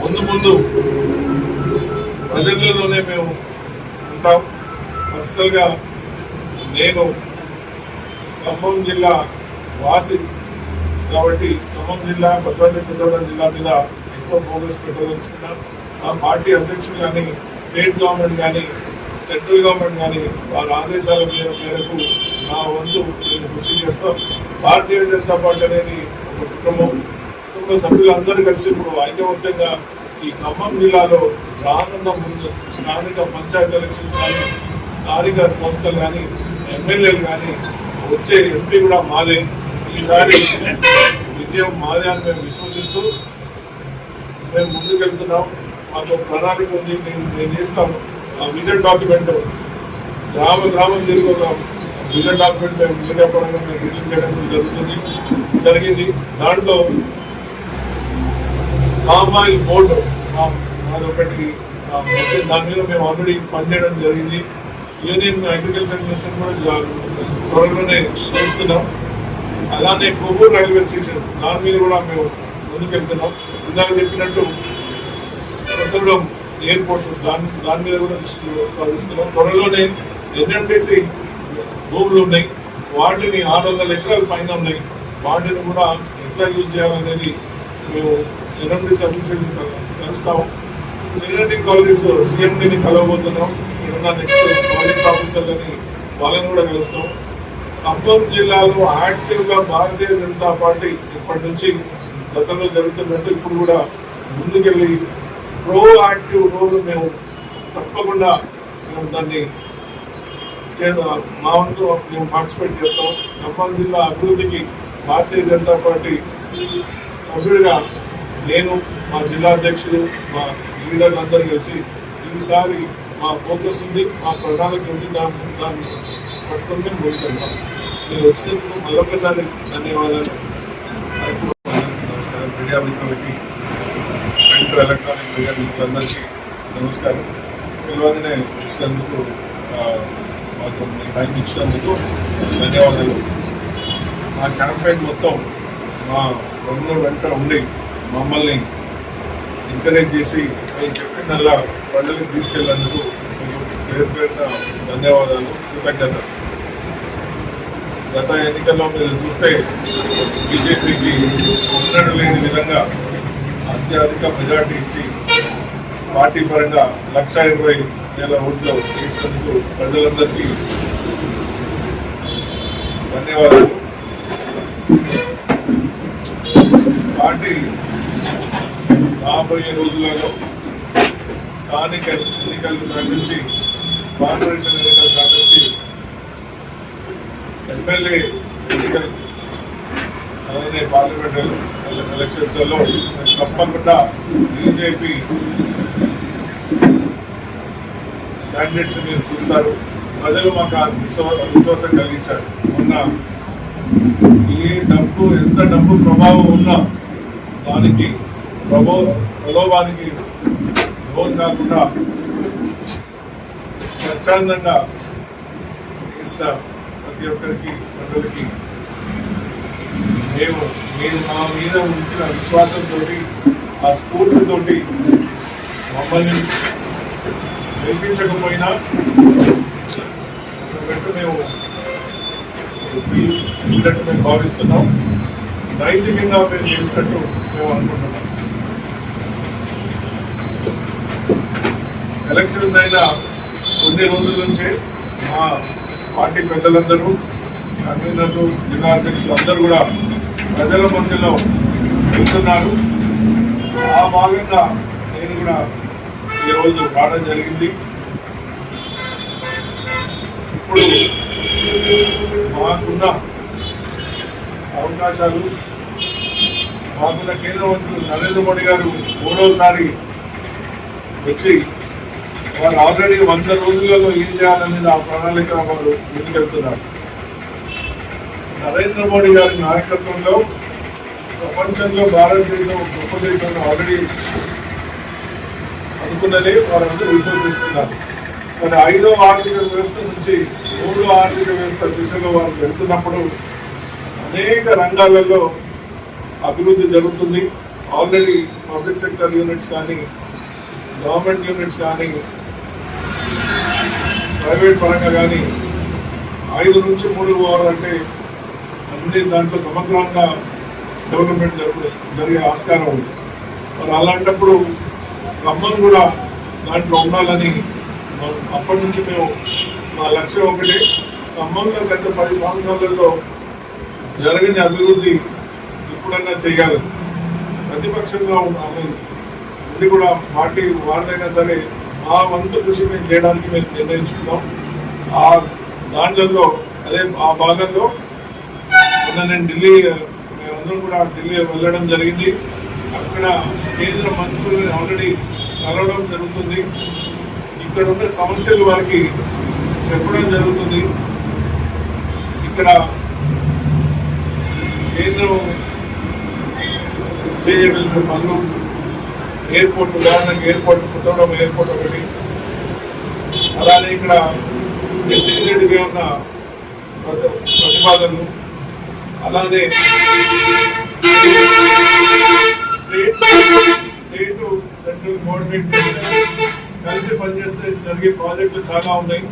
ముందు ప్రజల్లోనే మేము ఉంటాం. పర్సనల్గా నేను ఖమ్మం జిల్లా వాసి కాబట్టి ఖమ్మం జిల్లా, భద్రాద్రి కొత్తగూడెం జిల్లా మీద ఎక్కువ ఫోకస్ పెట్టదలుచుకున్నాం. మా పార్టీ అధ్యక్షులు కానీ, స్టేట్ గవర్నమెంట్ కానీ, సెంట్రల్ గవర్నమెంట్ కానీ వారి ఆదేశాల మేరకు నా వంతు నేను కృషి చేస్తాం. భారతీయ జనతా పార్టీ అనేది ఒక కుటుంబం సభ్యులందరూ కలిసి ఇప్పుడు ఐకమత్యంగా ఈ ఖమ్మం జిల్లాలో రానున్న ముందు స్థానిక పంచాయతీ ఎలక్షన్స్ కానీ, స్థానిక సంస్థలు కానీ, ఎమ్మెల్యేలు కానీ, వచ్చే ఎంపీ కూడా మాదే. ఈసారి విజయం మాదే అని మేము విశ్వసిస్తూ మేము ముందుకెళ్తున్నాం. మాకు ప్రణాళిక ఉంది. నేను చేస్తాము విజన్ డాక్యుమెంట్, గ్రామం తిరిగి ఒక విజన్ డాక్యుమెంట్ మేము మీడియా పరంగా మేము రిలీజ్ చేయడం జరిగింది. దాంట్లో పామాయిల్ బోర్డు అదొకటి, దాని మీద మేము ఆల్రెడీ పనిచేయడం జరిగింది. యూనియన్ అగ్రికల్చర్ మినిస్టర్ కూడా త్వరలోనే చేస్తున్నాం. అలానే కొవ్వూరు రైల్వే స్టేషన్ దాని మీద కూడా మేము ముందుకెళ్తున్నాం. ఇందాక చెప్పినట్టు కొత్తగూడెం ఎయిర్పోర్ట్ దాని మీద కూడా సాధిస్తున్నాం. త్వరలోనే ఎన్ఎంటీసీ భూములు ఉన్నాయి, వాటిని 600 ఎకరాల పైన ఉన్నాయి. వాటిని కూడా ఎట్లా యూజ్ చేయాలనేది మేము ఎన్ఎంటీ సర్వీసెస్ కలుస్తాం. ఇంజనీరింగ్ కాలేజెస్ సిఎండిని కలవబోతున్నాం. ఇక్కడున్న నెక్స్ట్ ప్రాజెక్ట్ ఆఫీసర్లని వాళ్ళని కూడా కలుస్తాం. ఖమ్మం జిల్లాలో యాక్టివ్గా భారతీయ జనతా పార్టీ ఇప్పటి నుంచి గతంలో జరుగుతున్నట్టు ఇప్పుడు కూడా ముందుకెళ్ళి ప్రో యాక్టివ్ రోల్ మేము తప్పకుండా మేము దాన్ని మా వంతు మేము పార్టిసిపేట్ చేస్తాం. ఖమ్మం జిల్లా అభివృద్ధికి భారతీయ జనతా పార్టీ సభ్యుడిగా నేను, మా జిల్లా అధ్యక్షులు, మా లీడర్లు అందరూ కలిసి ఈసారి మా ఫోకస్ ఉంది, మా ప్రణాళిక ఉంది. దాన్ని పట్టుకొని మేము ముందుకెళ్తాం. మీరు వచ్చినందుకు మరొకసారి ధన్యవాదాలు. నమస్కారం మీడియా మిత్రులకి, ప్రింట్ ఎలక్ట్రానిక్ మీడియా మిత్రులందరికీ నమస్కారం. పిలవగానే ఇచ్చినందుకు మాకు టైం ఇచ్చినందుకు ధన్యవాదాలు. మా క్యాంపెయిన్ మొత్తం మా రంగుల వెంట ఉండి మమ్మల్ని ఎంకరేజ్ చేసి మేము చెప్పినల్లా ప్రజలకు తీసుకెళ్ళినందుకు పేరు పేరున ధన్యవాదాలు, కృతజ్ఞతలు. గత ఎన్నికల్లో మీరు చూస్తే బీజేపీకి ఉన్నట్టు లేని విధంగా అత్యధిక మెజార్టీ ఇచ్చి పార్టీ పరంగా 1,20,000 ఓట్లు వేసినందుకు ప్రజలందరికీ ధన్యవాదాలు. పార్టీ రాబోయే రోజులలో స్థానిక ఎన్నికలు ప్రకటించి, కార్పొరేషన్ ఎన్నికలు ప్రకటించి, ఎమ్మెల్యే ఎన్నికలు అలానే పార్లమెంట్ ఎలక్షన్స్లలో తప్పకుండా బీజేపీ క్యాండిడేట్స్ మీరు చూస్తారు. ప్రజలు మాకు విశ్వాసం కలిగించారు. మొన్న ఎంత డబ్బు ప్రభావం ఉన్నా దానికి ప్రలోభానికి లోన్ కాకుండా స్వచ్ఛందంగా చేసిన ప్రతి ఒక్కరికి ప్రజలకి మీరు మా మీద ఉంచిన విశ్వాసంతో, ఆ స్ఫూర్తితో మమ్మల్ని గెలిపించకపోయినా మేము మేము భావిస్తున్నాం. నైతికంగా మేము చేసినట్టు మేము అనుకుంటున్నాం. ఎలక్షన్ అయినా కొన్ని రోజుల నుంచే మా పార్టీ పెద్దలందరూ, కన్వీనర్లు, జిల్లా అధ్యక్షులు అందరూ కూడా ప్రజల మధ్యలో వెళ్తున్నారు. ఆ భాగంగా నేను కూడా ఈరోజు రావడం జరిగింది. ఇప్పుడు మాకున్న అవకాశాలు, మాకున్న కేంద్ర మంత్రులు నరేంద్ర మోడీ గారు 3వసారి వచ్చి వారు ఆల్రెడీ 100 రోజులలో ఏం చేయాలనేది ఆ ప్రణాళిక వారు ముందుకెళ్తున్నారు. నరేంద్ర మోడీ గారి నాయకత్వంలో ప్రపంచంలో భారతదేశం గొప్ప దేశంలో ఆల్రెడీ అనుకున్నదే వారందరూ విశ్వసిస్తున్నారు. మరి 5వ ఆర్థిక వ్యవస్థ నుంచి 3వ ఆర్థిక వ్యవస్థ దిశలో వారు వెళ్తున్నప్పుడు అనేక రంగాలలో అభివృద్ధి జరుగుతుంది. ఆల్రెడీ పబ్లిక్ సెక్టర్ యూనిట్స్ కానీ, గవర్నమెంట్ యూనిట్స్ కానీ, ప్రైవేట్ పరంగా కానీ 5 నుంచి 3 పోవాలంటే అన్ని దాంట్లో సమగ్రంగా డెవలప్మెంట్ జరిగే ఆస్కారం ఉంది. మరి అలాంటప్పుడు ఖమ్మం కూడా దాంట్లో ఉండాలని అప్పటి నుంచి మేము మా లక్ష్యం ఒకటే. ఖమ్మంలో గత 10 సంవత్సరాలలో జరిగిన అభివృద్ధి ఎప్పుడైనా చేయాలి. ప్రతిపక్షంగా ఉండి కూడా పార్టీ వారిదైనా సరే ఆ వంతు కృషి మేము చేయడానికి మేము నిర్ణయించుకున్నాం. ఆ దాంట్లో అదే ఆ భాగంలో నేను మేమందరం కూడా ఢిల్లీ వెళ్ళడం జరిగింది. అక్కడ కేంద్ర మంత్రులను ఆల్రెడీ కలవడం జరుగుతుంది. ఇక్కడ ఉన్న సమస్యలు వారికి చెప్పడం జరుగుతుంది. ఇక్కడ కేంద్రం చేయగలిగిన పనులు, ఎయిర్పోర్ట్, ఉదాహరణకు ఎయిర్పోర్ట్, కొత్తగూడెం ఎయిర్పోర్ట్ ఒకటి, అలానే ఇక్కడ ఎస్సీజెడ్గా ఉన్న ప్రతిపాదనలు, అలానే స్టేట్ సెంట్రల్ గవర్నమెంట్ కలిసి పనిచేస్తే జరిగే ప్రాజెక్టులు చాలా ఉన్నాయి.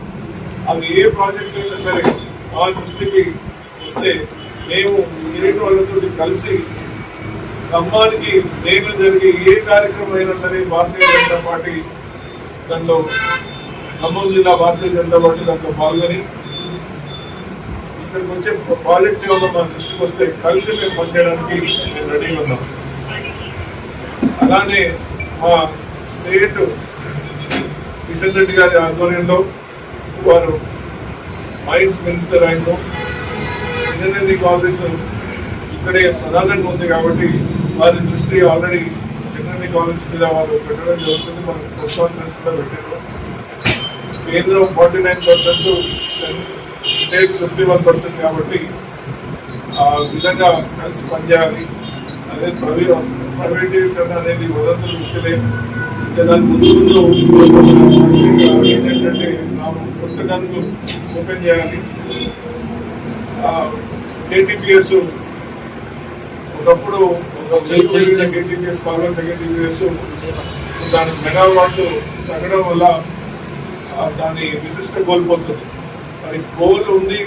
అవి ఏ ప్రాజెక్టు అయినా సరే మా దృష్టికి వస్తే మేము స్టేట్ వాళ్ళతో కలిసి ఖమ్మానికి నేను జరిగే ఏ కార్యక్రమం అయినా సరే భారతీయ జనతా పార్టీ దాంట్లో ఖమ్మం జిల్లా భారతీయ జనతా పార్టీ దాంట్లో పాల్గొని ఇక్కడికి వచ్చే ప్రాజెక్ట్స్ ఏమన్నా మా దృష్టికి వస్తే కలిసి మేము పనిచేయడానికి మేము రెడీగా ఉన్నాం. అలానే మా స్టేట్ కిషన్ రెడ్డి గారి ఆధ్వర్యంలో వారు మైన్స్ మినిస్టర్ ఆయన ఇంజనీరింగ్ కాలేజ్ ఇక్కడే ప్రధానంగా ఉంది కాబట్టి వారి దృష్టి ఆల్రెడీ ఇంజనీరింగ్ కాలేజ్ మీద వారు పెట్టడం జరుగుతుంది. మనకు ప్రెస్ కాన్ఫరెన్స్ కూడా పెట్టారు. కేంద్రం 49%, స్టేట్ 51% కాబట్టి ఆ విధంగా కలిసి పనిచేయాలి. అదే ప్రైవేటీకరణ అనేది వదంతులు ముఖ్యలేదు. ఇంకా దాని ముందు ఏంటంటే కొత్త గనులు ఓపెన్ చేయాలి. కేటీపీఎస్ ఒకప్పుడు కేటీపీఎస్ కావాలి. కేటీపీఎస్ దాని మెగావాట్లు తగ్గడం వల్ల దాని విశిష్ట కోల్పోతుంది. మరి కోల్ ఉంది,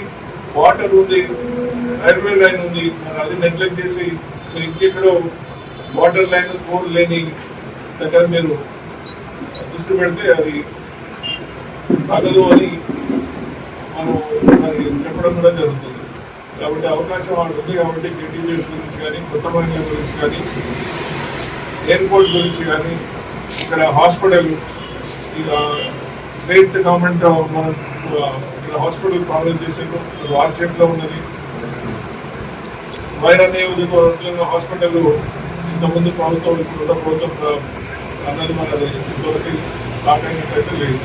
వాటర్ ఉంది, రైల్వే లైన్ ఉంది. మరి అది నెగ్లెక్ట్ చేసి మీరు ఇంకెక్కడో వాటర్ లైన్, కోల్ లేని దగ్గర మీరు దృష్టి పెడితే అది తగదు అని మనం మరి చెప్పడం కూడా జరుగుతుంది. కాబట్టి అవకాశం వాడు ఉంది కాబట్టి కేటీపీఎస్ గురించి కానీ, కొత్త మహిళల గురించి కానీ, ఎయిర్పోర్ట్ గురించి కానీ, ఇక్కడ హాస్పిటల్, ఇక స్టేట్ గవర్నమెంట్ మన ఇక్కడ హాస్పిటల్ ప్రాబ్లం చేసారు. వార్షిప్లో ఉన్నది. వైరా నియోజకవర్గంలో హాస్పిటల్ ఇంతకుముందు ప్రభుత్వం అన్నది మనది ఇంతవరకు స్టార్ట్ అయినట్లయితే లేదు.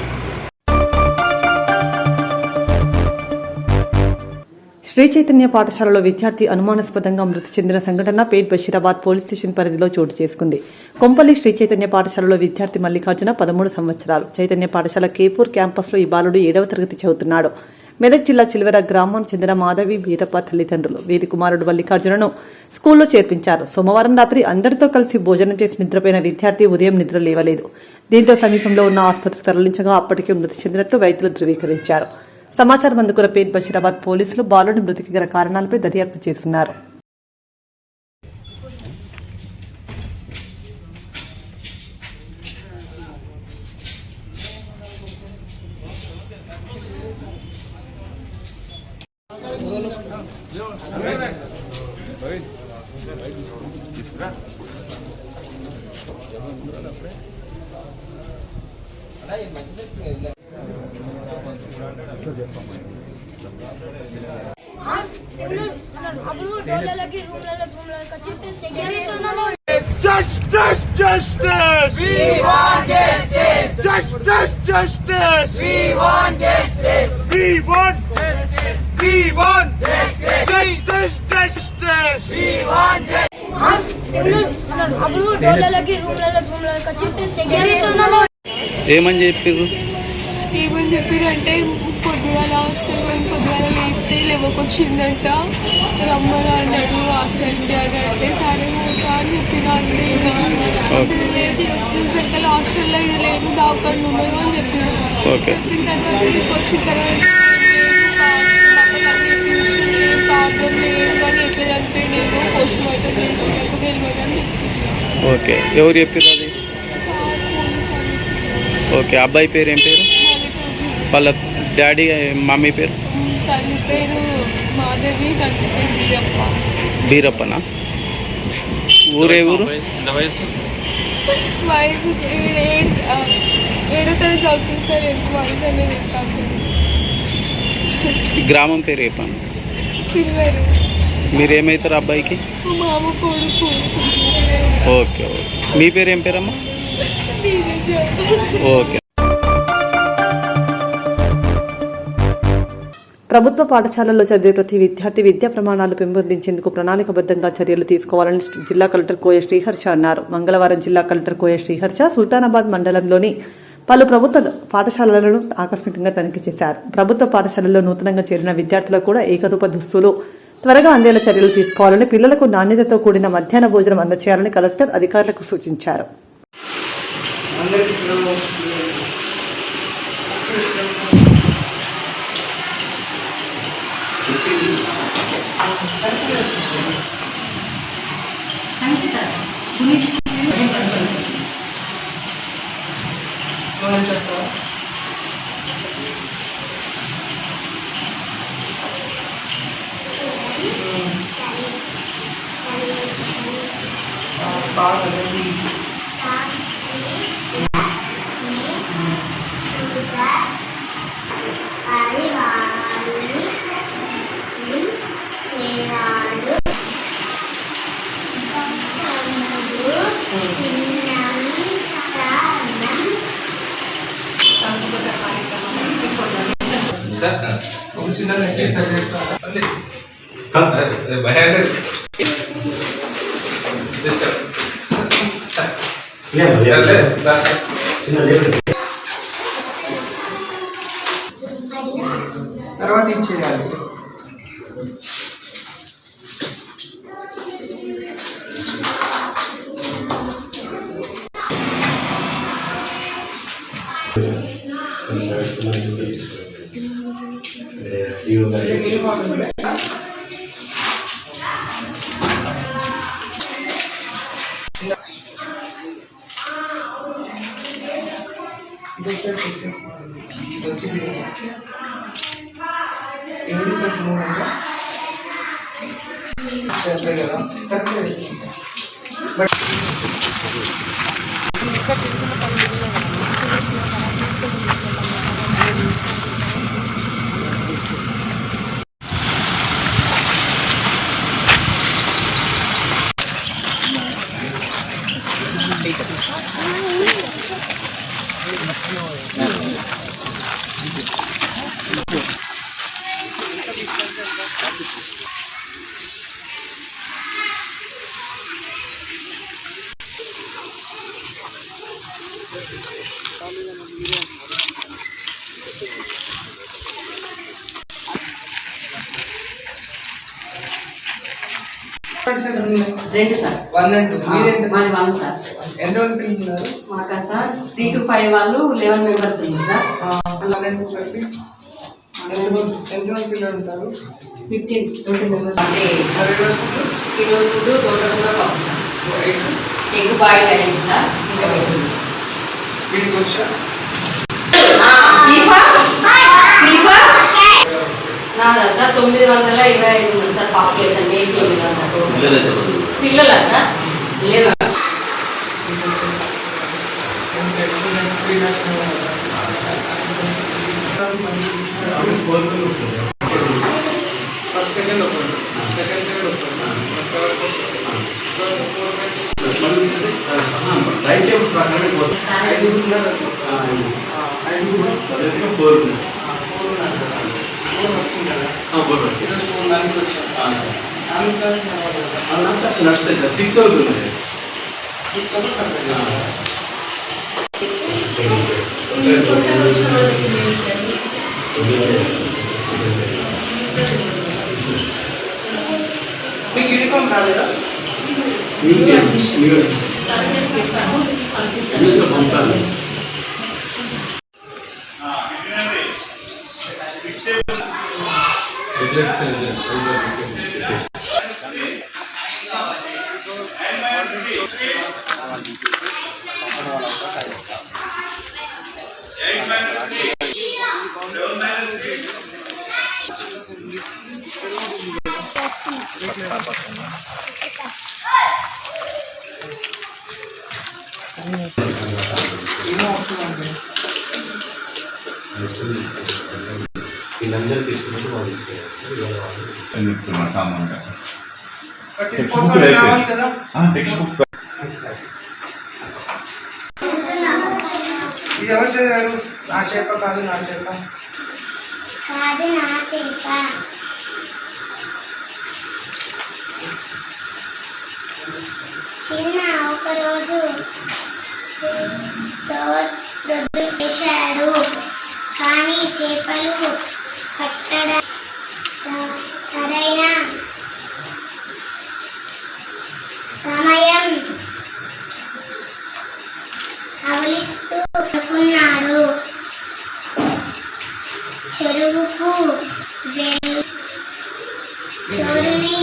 శ్రీ చైతన్య పాఠశాలలో విద్యార్థి అనుమానాస్పదంగా మృతి చెందిన సంఘటన పేట్ బషీరాబాద్ పోలీస్ స్టేషన్ పరిధిలో చోటు చేసుకుంది. కొంపల్లి శ్రీ చైతన్య పాఠశాలలో విద్యార్థి మల్లికార్జున 13 సంవత్సరాలు. చైతన్య పాఠశాల కేపూర్ క్యాంపస్లో ఈ బాలుడు 7వ తరగతి చదువుతున్నాడు. మెదక్ జిల్లా చిల్వెర గ్రామానికి చెందిన మాధవి వీరప్ప తల్లిదండ్రులు వీరి కుమారుడు మల్లికార్జునను స్కూల్లో చేర్పించారు. సోమవారం రాత్రి అందరితో కలిసి భోజనం చేసి నిద్రపోయిన విద్యార్థి ఉదయం నిద్ర లేవలేదు. దీంతో సమీపంలో ఉన్న ఆసుపత్రికి తరలించగా అప్పటికే మృతి చెందినట్లు వైద్యులు ధృవీకరించారు. సమాచారం అందుకున్న పేట్ బషీరాబాద్ పోలీసులు బాలుడి మృతికి గల కారణాలపై దర్యాప్తు చేస్తున్నారు. Justice, justice. We want justice. Justice, justice. We want justice. We want justice. We want justice. Justice, justice. We want ఏమని చెప్పారు? ఏమని చెప్పారంటే పొద్దుగాల హాస్టల్ పోయి పొద్దుగాల లేపితే లేవకొచ్చిందంట, రమ్మని అన్నాడు హాస్టల్కి అని అంటే సరే అని చెప్పిన అంతే. లేచి వచ్చేసరికి హాస్టల్లో లేను దావకుండా ఉండదు అని చెప్పినాను. చెప్పిన తర్వాత వచ్చిన తర్వాత ప్రాబ్లం లేదు కానీ ఎట్లా అంటే నేను పోస్ట్ మార్టం చేసినట్టు వెళ్ళమని చెప్తాను. ఓకే, ఎవరు చెప్పారు అది? ఓకే, అబ్బాయి పేరు ఏం పేరు? వాళ్ళ డాడీ మమ్మీ పేరు? తల్లి పేరు మాధవి, తండ్రి పేరు బీరప్ప. బీరప్పనా? ఊరే ఊరు? వయసు 7వ తరగతి చదువుతుంది సార్. ఎంత వయసు అనేది కాదు. గ్రామం పేరు చెప్పండి. చిల్వరు. మీరేమవుతారు అబ్బాయికి? మామ కొడుకు. ఓకే ఓకే, మీ పేరు ఏం పేరమ్మా? ఓకే. ప్రభుత్వ పాఠశాలల్లో చదివే ప్రతి విద్యార్థి విద్యా ప్రమాణాలు పెంపొందించేందుకు ప్రణాళికబద్ధంగా చర్యలు తీసుకోవాలని జిల్లా కలెక్టర్ కోయ శ్రీహర్ష అన్నారు. మంగళవారం జిల్లా కలెక్టర్ కోయ శ్రీహర్ష సుల్తానాబాద్ మండలంలోని పలు ప్రభుత్వ పాఠశాలలను ఆకస్మికంగా తనిఖీ చేశారు. ప్రభుత్వ పాఠశాలల్లో నూతనంగా చేరిన విద్యార్థులకు కూడా ఏకరూప దుస్తులు త్వరగా అందేలా చర్యలు తీసుకోవాలని, పిల్లలకు నాణ్యతతో కూడిన మధ్యాహ్న భోజనం అందజేయాలని కలెక్టర్ అధికారులకు సూచించారు. తర్వాత ఇచ్చేయాలి. ఎంతమంది పిల్లలు ఉన్నారు? మాకా సార్ 3 to 5 వాళ్ళు 11 మెంబర్స్ ఉంది సార్. ఎంతమంది పిల్లలు ఉంటారు? 15-20 మెంబర్స్. అంటే ఈరోజు ఫుడ్ తోటకూర పప్పు సార్, ఎగ్ బాయిల్ అయింది సార్. వీటికి వచ్చా నాదా సార్ 925 ఉంది సార్ పాపులేషన్ మెయిన్ పిల్లలా సార్ లేదా టైం టేబుల్ ప్రకారం నడుస్తాయి సార్ 6 అవుతుంది మీకు యూనిఫామ్ రాలేదా? పంపాలి. వీళ్ళందరూ తీసుకున్నట్టు వాళ్ళు తీసుకెళ్ళారు. ఇది ఎవరు చదివారు? నా చేప కాదు, నా చేప కాదు, నా చేప. చిన్న ఒకరోజు రొద్దు చేశాడు, కానీ చేపలు పట్టడం సరైన సమయం అవలిస్తూ అనుకున్నాడు. చెరువుకు చోరుని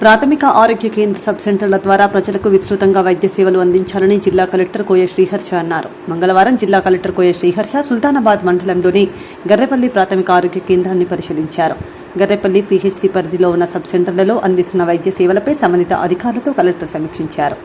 ప్రాథమిక ఆరోగ్య కేంద్ర సబ్ సెంటర్ల ద్వారా ప్రజలకు విస్తృతంగా వైద్య సేవలు అందించాలని జిల్లా కలెక్టర్ కోయ శ్రీహర్ష అన్నారు. మంగళవారం జిల్లా కలెక్టర్ కోయ శ్రీహర్ష సుల్తానాబాద్ మండలంలోని గర్రెపల్లి ప్రాథమిక ఆరోగ్య కేంద్రాన్ని పరిశీలించారు. గర్రెపల్లి పీహెచ్సీ పరిధిలో ఉన్న సబ్ సెంటర్లలో అందిస్తున్న వైద్య సేవలపై సంబంధిత అధికారులతో కలెక్టర్ సమీక్షించారు.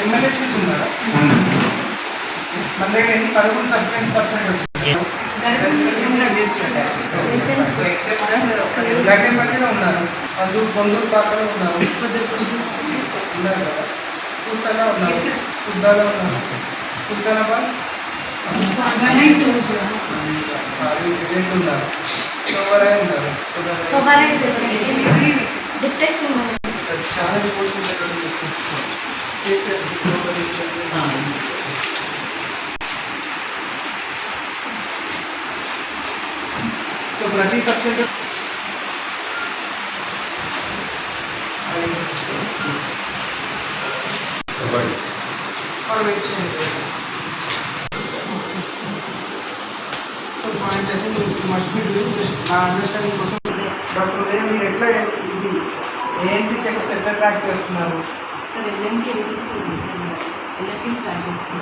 ఎమ్మెల్యేస్ ఉన్నారా? మన దగ్గర ఎన్ని 11 సబ్జెక్ట్ గడ్డెపల్లిలో ఉన్నారు, పొందూరు పాకలో ఉన్నారు, ఉన్నారు కదా, పూసలో ఉన్నారు, సుద్దాలో ఉన్నారు, సుల్తానాబాద్ ఉన్నారు, సోవరాయ్ ఉన్నారు. చాలా రిపోర్ట్స్ ప్రతి సబ్జెక్ట్ డాక్టర్ ఉదయం మీరు ఎట్లా ఇది ఏఎన్సీ చెక్ ఎట్లా ట్రాక్ చేస్తున్నారు? సార్ ఎల్ఎంసీ రిజిస్టర్ సార్ ఎల్ఎఫీ స్టార్ట్ చేస్తాం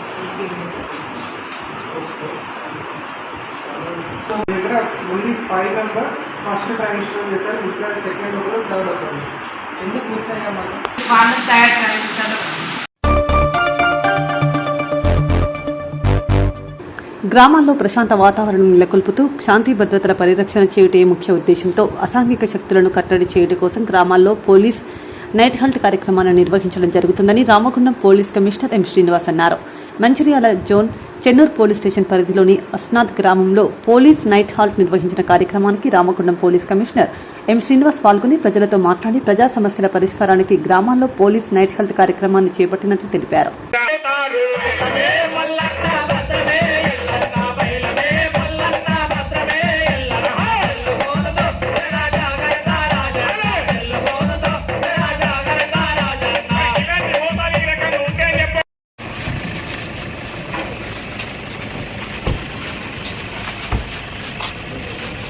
దగ్గర only 5 members first time install చేశారు, ఇంకా సెకండ్ కూడా థర్డ్ అవుతుంది. ఎందుకు మిస్ అయ్యా మనం? వాళ్ళు తయారు చేస్తారు. గ్రామాల్లో ప్రశాంత వాతావరణం నెలకొల్పుతూ శాంతి భద్రతల పరిరక్షణ చేయటే ముఖ్య ఉద్దేశంతో అసాంఘిక శక్తులను కట్టడి చేయడం కోసం గ్రామాల్లో పోలీస్ నైట్ హల్ట్ కార్యక్రమాన్ని నిర్వహించడం జరుగుతుందని Ramagundam police commissioner M Srinivas అన్నారు. Mancherial zone Chennur police station పరిధిలోని అస్నాథ్ గ్రామంలో పోలీస్ నైట్ హాల్ట్ నిర్వహించిన కార్యక్రమానికి Ramagundam police commissioner M Srinivas పాల్గొని ప్రజలతో మాట్లాడి ప్రజా సమస్యల పరిష్కారానికి గ్రామాల్లో పోలీస్ నైట్ హల్ట్ కార్యక్రమాన్ని చేపట్టినట్లు తెలిపారు.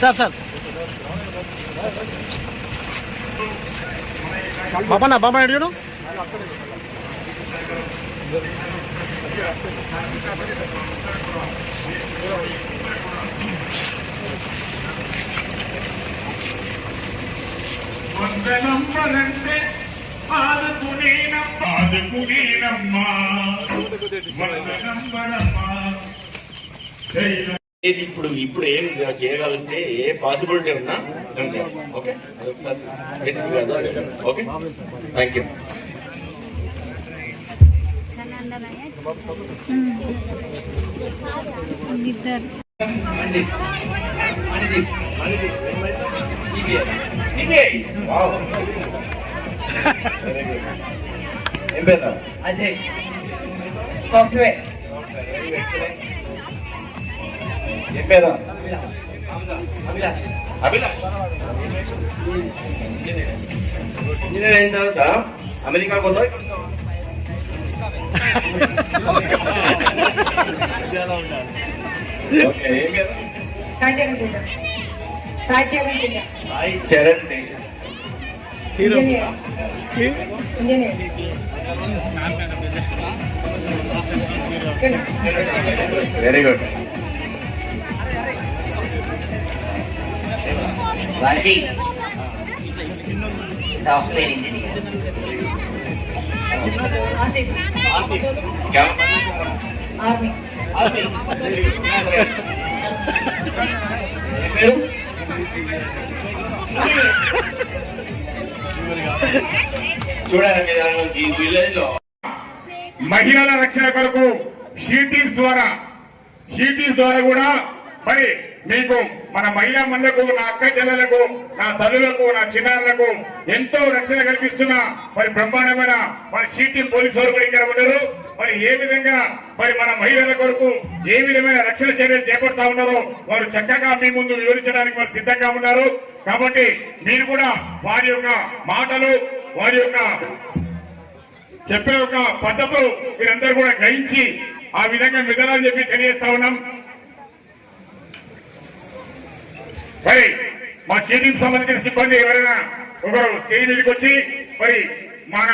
సార్ బాబా అడిగాడు ఇప్పుడు ఏం చేయగలిగితే ఏ పాసిబిలిటీ ఉన్నా మేము చేస్తాం. ఓకే, అదొకసారి బేసిక్ కాదు. Okay, thank you. ఏం పేరు? అజయ్ సాఫ్ట్వేర్. ఏం పేరు? అభిలాష్. ఇంజనీర్ అయిన తర్వాత అమెరికా పోతావు. ఓకే, ఏం పేరు? Sai Charan Teja. Engineer. Very good. Software engineer. చూడండి, ఈ విలేజ్ లో మహిళల రక్షణ కొరకు షీటింగ్స్ ద్వారా కూడా మరి మీకు మన మహిళా మనులకు, నా అక్క చెల్లెలకు, నా తల్లులకు, నా చిన్నారులకు ఎంతో రక్షణ కల్పిస్తున్న మరి బ్రహ్మాండమైన మరి షీటింగ్ పోలీసు వారు కూడా ఇక్కడ ఉన్నారు. మరి ఏ విధంగా మరి మన మహిళల కొరకు ఏ విధమైన రక్షణ చర్యలు చేపడతా ఉన్నారో వారు చక్కగా మీ ముందు వివరించడానికి వారు సిద్ధంగా ఉన్నారు. కాబట్టి మీరు కూడా వారి యొక్క మాటలు, వారి యొక్క చెప్పే ఒక పద్ధతులు మీరందరూ కూడా గ్రహించి ఆ విధంగా మెదలని చెప్పి తెలియజేస్తా ఉన్నాం. మరి మా షీటింగ్ సంబంధించిన సిబ్బంది ఎవరైనా ఒకరు స్టేజ్ మీదకి వచ్చి మరి మన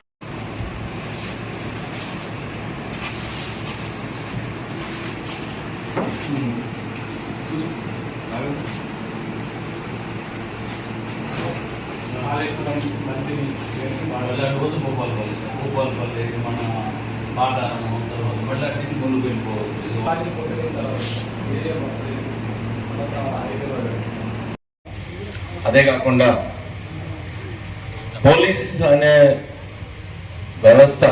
రోజు భూపాలపల్లి మన పాటారము తర్వాత మళ్ళీ ముందుకు వెళ్ళిపోవచ్చు. అదే కాకుండా పోలీస్ అనే వ్యవస్థ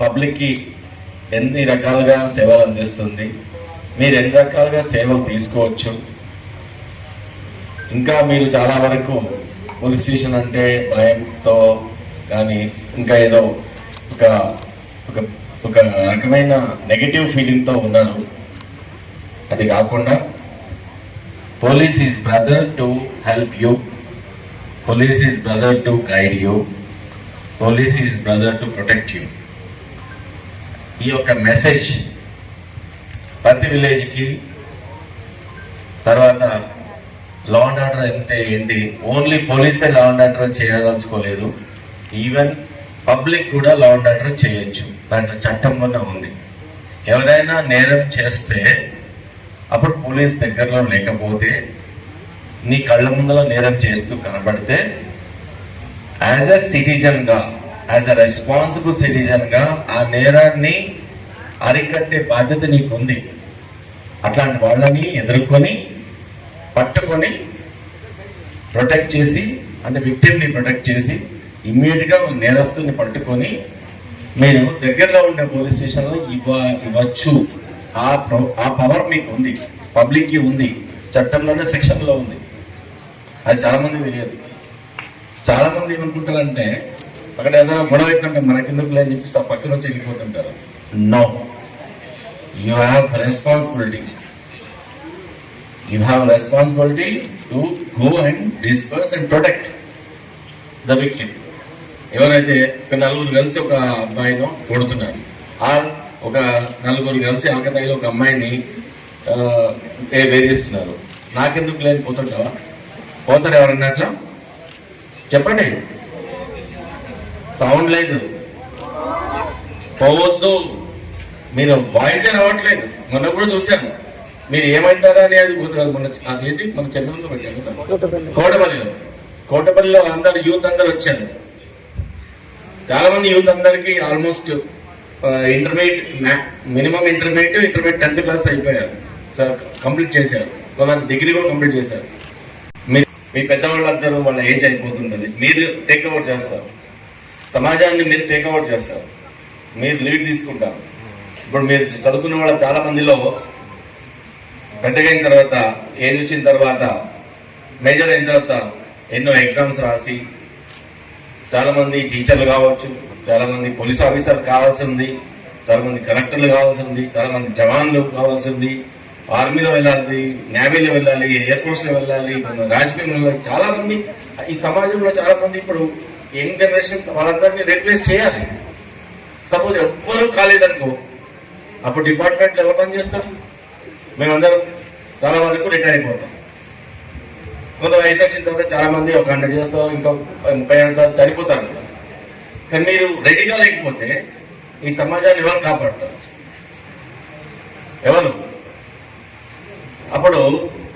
పబ్లిక్కి ఎన్ని రకాలుగా సేవలు అందిస్తుంది, మీరు ఎన్ని రకాలుగా సేవలు తీసుకోవచ్చు. ఇంకా మీరు చాలా వరకు పోలీస్ స్టేషన్ అంటే భయంతో కానీ ఇంకా ఏదో ఒక రకమైన నెగటివ్ ఫీలింగ్తో ఉన్నారు. అది కాకుండా Police is brother to help you. Police is brother to guide you. Police is brother to protect you. ఈ యొక్క మెసేజ్ ప్రతి విలేజ్కి, తర్వాత లా అండ్ ఆర్డర్ అంటే ఏంటి, ఓన్లీ పోలీసే లా అండ్ ఆర్డర్ చేయదలుచుకోలేదు, ఈవెన్ పబ్లిక్ కూడా లా అండ్ ఆర్డర్ చేయొచ్చు. దాంట్లో చట్టంలోనే ఉంది. ఎవరైనా నేరం చేస్తే అప్పుడు పోలీస్ దగ్గరలో లేకపోతే, నీ కళ్ళ ముందర నేరం చేస్తూ కనబడితే, యాజ్ ఎ సిటిజన్గా, యాజ్ ఎ రెస్పాన్సిబుల్ సిటిజన్గా ఆ నేరాన్ని అరికట్టే బాధ్యత నీకు ఉంది. అట్లాంటి వాళ్ళని ఎదుర్కొని పట్టుకొని ప్రొటెక్ట్ చేసి, అంటే విక్టిమ్ని ప్రొటెక్ట్ చేసి ఇమ్మీడియట్గా నేరస్తుని పట్టుకొని మీరు దగ్గరలో ఉండే పోలీస్ స్టేషన్లో ఇవ్వచ్చు. ఆ పవర్ మీకు ఉంది, పబ్లిక్కి ఉంది, చట్టంలోనే సెక్షన్లో ఉంది. అది చాలామంది తెలియదు. చాలామంది ఏమనుకుంటారంటే అక్కడ ఏదైనా గొడవ అవుతుంటే మనకెందుకు లేదని చెప్పి పక్కన వచ్చి వెళ్ళిపోతుంటారు. No, you have responsibility. You have responsibility to go and disperse and protect the victim. ఎవరైతే ఒక నలుగురు కలిసి ఒక అబ్బాయిను కొడుతున్నారు, ఒక నలుగురు కలిసి ఆకతాయిలో ఒక అమ్మాయిని వేధిస్తున్నారు, నాకెందుకు లేదు పోతుంటావా? పోతారు ఎవరన్నా అట్లా? చెప్పండి. సౌండ్ లేదు, పోవద్దు. మీరు వాయిస్ రావట్లేదు. మొన్న కూడా చూశాను. మీరు ఏమైతారా అని అది అదేంటి మన చంద్రంలో పెట్టాను, కోటపల్లిలో అందరు యూత్ అందరు వచ్చారు. చాలా మంది యూత్ అందరికి almost intermediate, minimum intermediate 10th class అయిపోయారు, కంప్లీట్ చేశారు. కొంతమంది డిగ్రీ కూడా కంప్లీట్ చేశారు. మీ పెద్దవాళ్ళందరూ వాళ్ళ ఏజ్ అయిపోతుంటుంది. మీరు టేక్ ఓవర్ చేస్తారు, సమాజాన్ని మీరు టేక్ ఓవర్ చేస్తారు, మీరు లీడ్ తీసుకుంటారు. ఇప్పుడు మీరు చదువుకున్న వాళ్ళ చాలా మందిలో పెద్దగా అయిన తర్వాత, ఏజ్ వచ్చిన తర్వాత, మేజర్ అయిన తర్వాత ఎన్నో ఎగ్జామ్స్ రాసి చాలామంది టీచర్లు కావచ్చు, చాలామంది పోలీస్ ఆఫీసర్ కావాల్సి ఉంది, చాలామంది కలెక్టర్లు కావాల్సి ఉంది, చాలామంది జవాన్లు కావాల్సి ఉంది, ఆర్మీలో వెళ్ళాలి, నేవీలో వెళ్ళాలి, ఎయిర్ ఫోర్స్లో వెళ్ళాలి, రాజకీయంలో వెళ్ళాలి. చాలామంది ఈ సమాజంలో చాలామంది ఇప్పుడు యంగ్ జనరేషన్ వాళ్ళందరినీ రీప్లేస్ చేయాలి. సపోజ్ ఎవ్వరూ కాలేదనుకో, అప్పుడు డిపార్ట్మెంట్లో ఎవరు పని చేస్తారు? మేమందరం చాలా వరకు రిటైర్ అయిపోతాం. కొంత వయసు వచ్చిన తర్వాత చాలామంది ఒక 100 years ఇంకా 30 ఏళ్ళ తర్వాత చనిపోతారు. కానీ మీరు రెడీగా లేకపోతే ఈ సమాజాన్ని ఎవరు కాపాడుతారు? ఎవరు? అప్పుడు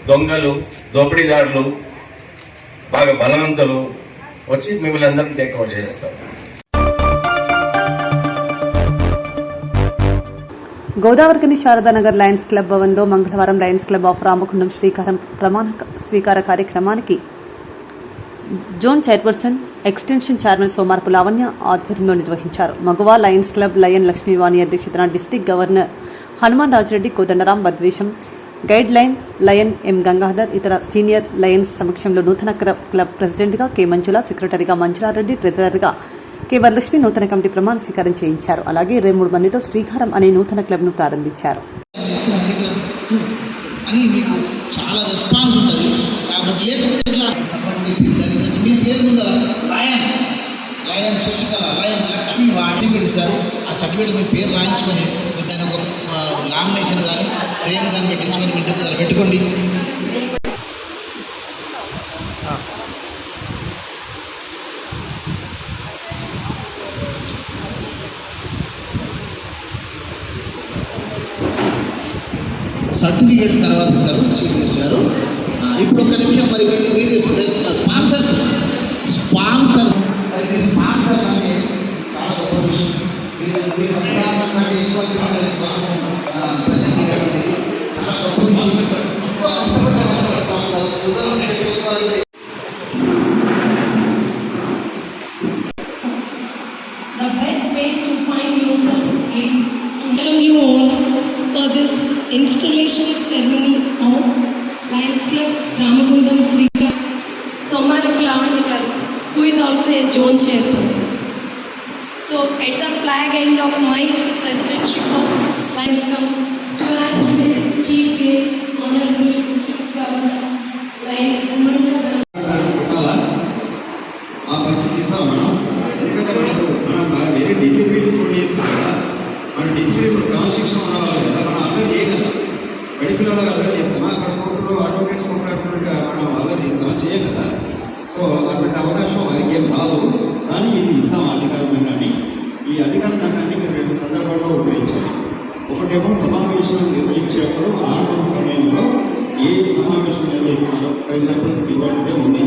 దొంగలు, దోపిడీదారులు, బాగా బలవంతులు వచ్చి మిమ్మల్ని అందరినీ టేక్ ఓవర్ చేస్తారు. గోదావరికని శారదానగర్ లయన్స్ క్లబ్ భవన్లో మంగళవారం లయన్స్ క్లబ్ ఆఫ్ రామకుండం శ్రీకారం ప్రమాణ స్వీకార కార్యక్రమానికి zone chairperson, extension chairman Somarapu Lavanya ఆధ్వర్యంలో నిర్వహించారు. Maguva Lions Club Lion Lakshmivani అధ్యక్షతన district governor Hanuman Rajareddy, Kodandaram Badvesham, guide line Lion M Gangadhar, ఇతర సీనియర్ లయన్స్ సమక్షంలో నూతన క్లబ్ ప్రెసిడెంట్గా కె మంజుల, సెక్రటరీగా మంజులారెడ్డి, ట్రెజరర్గా కె వరలక్ష్మి నూతన కమిటీ ప్రమాణ స్వీకారం చేయించారు. అలాగే 23 మందితో శ్రీకారం అనే నూతన క్లబ్ను ప్రారంభించారు. చాలా రెస్పాన్స్ ఉంటుంది కాబట్టి మీ పేరు ముందర లయన్ శశికళ, లయన్ లక్ష్మి వాడి ఇస్తారు. ఆ సర్టిఫికేట్ మీ పేరు రాయించుకొని దాని ఒక లామినేషన్ కానీ ఫ్రేమ్ కానీ పెట్టించుకొని మీ ఇంటి ముందర పెట్టుకోండి. సర్టిఫికేట్ తర్వాత ఇస్తారు చీఫ్ గెస్ట్ గారు. ఇప్పుడు ఒక్క నిమిషం, మరి మీరు స్పాన్సర్స్ అంటే చాలా గొప్ప విషయం. మీరు సంప్రదాయం కంటే ఎక్కువ చేస్తారు, చాలా గొప్ప విషయం. ఎక్కువ కష్టపడ్డా The best way to find yourself is to welcome you all for this installation ceremony of Lions Club Ramakundam Srika Somarappu Lavanya, who is also a zone chairperson. So at the flag end of my presidentship of Lions Club, to add today's chief guest, Honorable District Governor చేస్తామా? అక్కడ కోర్టులో advocates కొట్టినట్టుగా మనం అల్లరి చేస్తామా? చేయం కదా. So అటువంటి అవకాశం వారికి ఏం రాదు. కానీ ఇది ఇస్తాం అధికార దండాన్ని. ఈ అధికార దండాన్ని మీరు 2 సందర్భాల్లో ఉపయోగించాలి. ఒకటేమో సమావేశం నిర్వహించేటప్పుడు ఆరంభం సమయంలో ఏ సమావేశం నిర్వహిస్తున్నారో ఫర్ ఎగ్జాంపుల్ ఇవాళదే ఉంది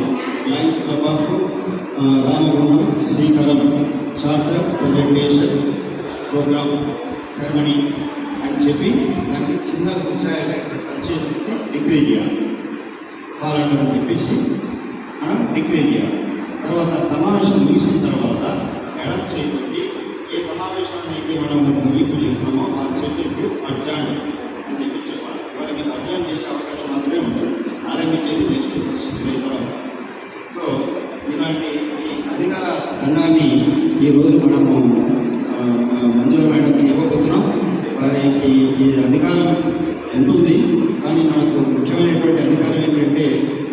లయన్స్ క్లబ్ ఆఫ్ రామగుండం శ్రీకారం చార్టర్ ప్రజెంటేషన్ ప్రోగ్రామ్ సెరమనీ అని చెప్పి దానికి చిన్న సూచాయాలు టచ్ చేసేసి డిక్లేర్ చేయాలి. కాలండర్ అని చెప్పేసి మనం డిక్లేర్ చేయాలి. తర్వాత సమావేశం ముగిసిన తర్వాత ఎడం చేయబట్టి ఏ సమావేశాన్ని అయితే మనం ముగింపు చేస్తామో అది చెప్పేసి అడ్జాయిన్ అని చెప్పి చెప్పాలి. వాళ్ళకి అడ్జాయిన్ చేసే అవకాశం మాత్రమే ఉంటుంది. ఆరంభించేది నెక్స్ట్ ఫస్ట్ తర్వాత. సో ఇలాంటి ఈ అధికార దండాన్ని ఈరోజు మనము మంజుల మేడంకి ఇవ్వబోతున్నాం. వారికి ఈ అధికారం ఉంటుంది, కానీ మనకు ముఖ్యమైనటువంటి అధికారం ఏంటంటే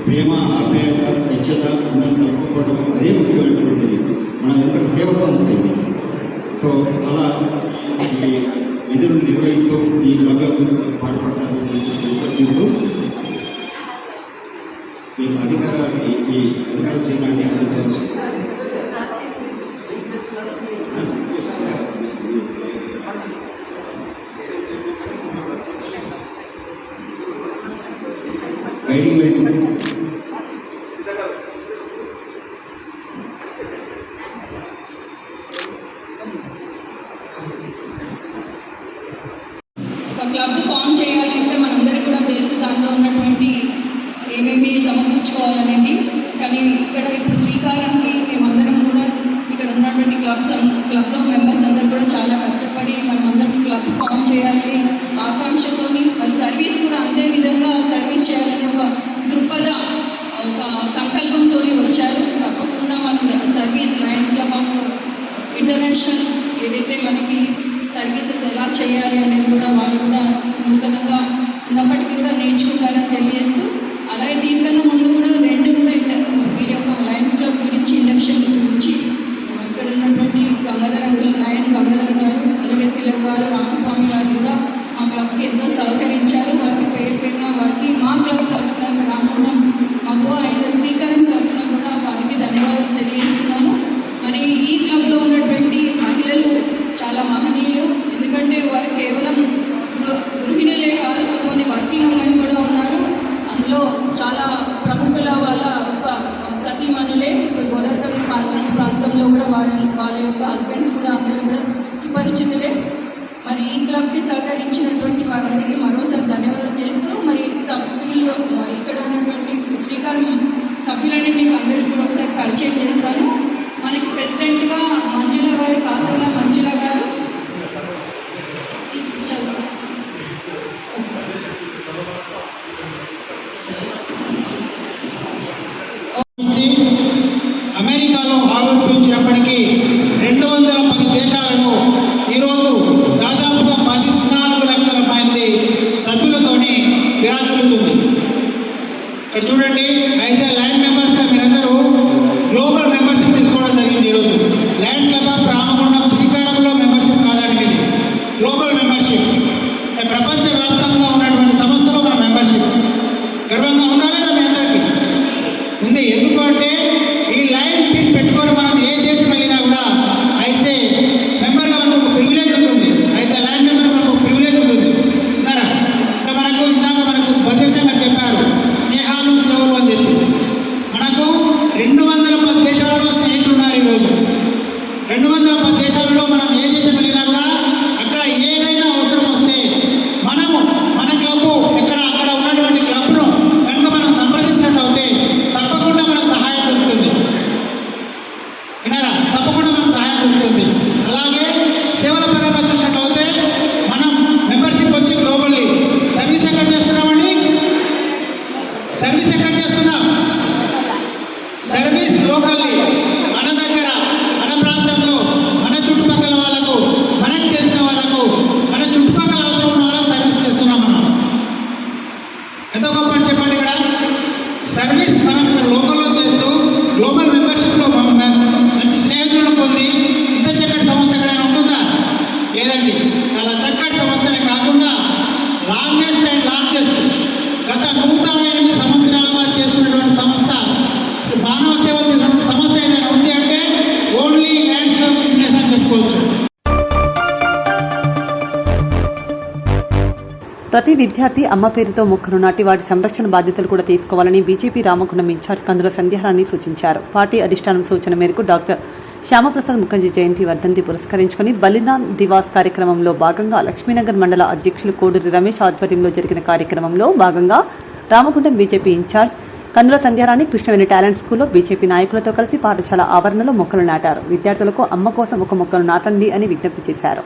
ప్రేమ, ఆప్యాయత, సఖ్యత, అందరిని కలుపుకోవడం, అదే ముఖ్యమైనటువంటిది. మన యొక్క సేవ సంస్థ ఇది. సో అలా ఈ విధులను నిర్వహిస్తూ ఈ క్లబ్ పాటుపడతారని విశ్వసిస్తూ ఈ అధికార చిహ్నాన్ని అందించాల్సి గైడింగ్ లైన్ ఒక క్లబ్ ఫామ్ చేయాలి అంటే మనందరికీ కూడా తెలుసు దాంట్లో ఉన్నటువంటి ఏమేమి సమకూర్చుకోవాలనేది. కానీ ఇక్కడ ఇప్పుడు శ్రీకారానికి మేమందరం కూడా ఇక్కడ ఉన్నటువంటి క్లబ్లో మెంబర్స్ అందరూ కూడా చాలా కష్టపడి మనమందరం క్లబ్ ఫామ్ చేయాలని ఆకాంక్షతో మరి సర్వీస్ కూడా అంతే విధంగా సర్వీస్ చేయాలని ఒక దృక్పథ ఒక సంకల్పంతో వచ్చారు. తప్పకుండా మన service Lions Club of international ఏదైతే మనకి సర్వీసెస్ ఎలా చేయాలి అనేది కూడా వాళ్ళు కూడా నూతనంగా ఉన్నప్పటికీ కూడా నేర్చుకుంటారని తెలియజేస్తూ, అలాగే దీనికన్నా ముందు కూడా 2 కూడా వీరి యొక్క లయన్స్ క్లబ్ గురించి ఇండక్షన్ గురించి ఇక్కడ ఉన్నటువంటి గంగాధర్ అంకుల్, లయన్ గంగాధర్ గారు, అలాగే తిలక్ గారు, రామస్వామి గారు కూడా మా క్లబ్కి ఎంతో సహకరించారు. వారికి పేరున వారికి మా క్లబ్ తరఫున రామగుండం మధు అండ్ శ్రీకారం తరఫున కూడా వారికి ధన్యవాదాలు తెలియజేస్తున్నాను. మరి ఈ క్లబ్లో ఉన్నటువంటి మహిళలు చాలా మహనీయులు. ఎందుకంటే వారు కేవలం గృహిణులే కాదు, కొన్ని వర్కింగ్ ఉమెన్ కూడా ఉన్నారు. అందులో చాలా ప్రముఖుల వాళ్ళ ఒక సతీమణులే గోదావరి పాల్సిన ప్రాంతంలో కూడా వాళ్ళ యొక్క హస్బెండ్స్ కూడా అందరూ కూడా సుపరిచితులే. మరి ఈ క్లబ్కి సహకరించినటువంటి వారందరికీ మరోసారి ధన్యవాదాలు చేస్తూ, మరి సభ్యులు ఇక్కడ ఉన్నటువంటి శ్రీకారం సభ్యులని మీకు అందరికీ కూడా ఒకసారి పరిచయం చేస్తాను. మనకి ప్రెసిడెంట్గా మంజుల గారు, కాసల మంజుల గారు. అమెరికాలో ఆవిర్భవించినప్పటికీ 210 దేశాలను ఈరోజు దాదాపుగా 14 లక్షల మంది సభ్యులతోని విరాజిల్లుతుంది. ఇక్కడ చూడండి, ఐసా ల్యాండ్ మెంబర్స్గా మీరందరూ గ్లోబల్ మెంబర్షిప్ తీసుకోవడం జరిగింది. ఈరోజు లయన్స్ క్లబ్ ఆఫ్ రామగుండం శ్రీకారంలో మెంబర్షిప్ కాదండి, ఇది గ్లోబల్ మెంబర్షిప్. ప్రపంచవ్యాప్తంగా ఉన్నటువంటి సంస్థలో మన మెంబర్షిప్ గర్వంగా ఉందా లేదా మీ అందరికీ? ఉంది. ఎందుకు అంటే ఈ లైన్ పిన్ పెట్టుకొని మనం ఏ దేశం వెళ్ళినా కూడా ఐసే మెంబర్గా మనకు ఒక ప్రివిలేజ్ ఉంటుంది. ఐసే ల్యాండ్ మెంబర్ మనకు ఒక ప్రివిలేజ్ ఉంటుంది. ఉన్నారా? ఇందాక మనకు భద్రేశంగా చెప్పారు స్నేహాలు సేవలు అని చెప్పి. మనకు 210 దేశాలలో స్నేహితులు ఉన్నారు. ఈరోజు 210 దేశాలలో మనం ఏ దేశం వెళ్ళినా కూడా అక్కడ ఏదైనా అవసరం వస్తే మనము మన క్లబ్ ఎక్కడ అక్కడ ఉన్నటువంటి క్లబ్ను కనుక మనం సంప్రదించినట్లయితే తప్పకుండా మనకు సహాయం దొరుకుతుంది. విన్నారా? తప్పకుండా మనకు సహాయం దొరుకుతుంది. అలాగే సేవల పరంగా చూసినట్లయితే మనం మెంబర్షిప్ వచ్చి గ్లోబల్లీ సర్వీస్ ఎక్కడ చేస్తున్నామండి? సర్వీస్ ఎక్కడ చేస్తున్నాం? సర్వీస్ లోకల్లీ మన దగ్గర, మన ప్రాంతంలో, మన చుట్టుపక్కల వాళ్ళకు, మనకు తెలిసిన వాళ్ళకు, మన చుట్టుపక్కల అవసరం ఉన్న వాళ్ళకి సర్వీస్ చేస్తున్నాం. మనం ఎంత గొప్ప అని చెప్పండి. ఇక్కడ సర్వీస్ మనం లోకల్లో చేస్తూ గ్లోబల్ మెంబర్షిప్లో మంచి స్నేహితులను పొంది ఇంత చక్కటి సంస్థ ఎక్కడైనా ఉంటుందా? లేదండి. చాలా చక్కటి సంస్థనే కాకుండా లాంగెస్ట్ అండ్ లార్జెస్ట్ ప్రతి విద్యార్థి అమ్మ పేరుతో మొక్కను నాటి వాటి సంరక్షణ బాధ్యతలు కూడా తీసుకోవాలని బీజేపీ రామగుండం ఇన్ఛార్జ్ కందుల సంధ్యారాణి సూచించారు. పార్టీ అధిష్టానం సూచన మేరకు డాక్టర్ శ్యామప్రసాద్ ముఖర్జీ జయంతి వర్ధంతి పురస్కరించుకుని బలిదాన్ దివాస్ కార్యక్రమంలో భాగంగా లక్ష్మీనగర్ మండల అధ్యక్షులు కోడూరి రమేష్ ఆధ్వర్యంలో జరిగిన కార్యక్రమంలో భాగంగా రామగుండం బీజేపీ ఇన్ఛార్జ్ కందుల సంధ్యారాణి కృష్ణవేణి టాలెంట్ స్కూల్లో బీజేపీ నాయకులతో కలిసి పాఠశాల ఆవరణలో మొక్కలు నాటారు. విద్యార్థులకు అమ్మ కోసం ఒక మొక్కను నాటండి అని విజ్ఞప్తి చేశారు.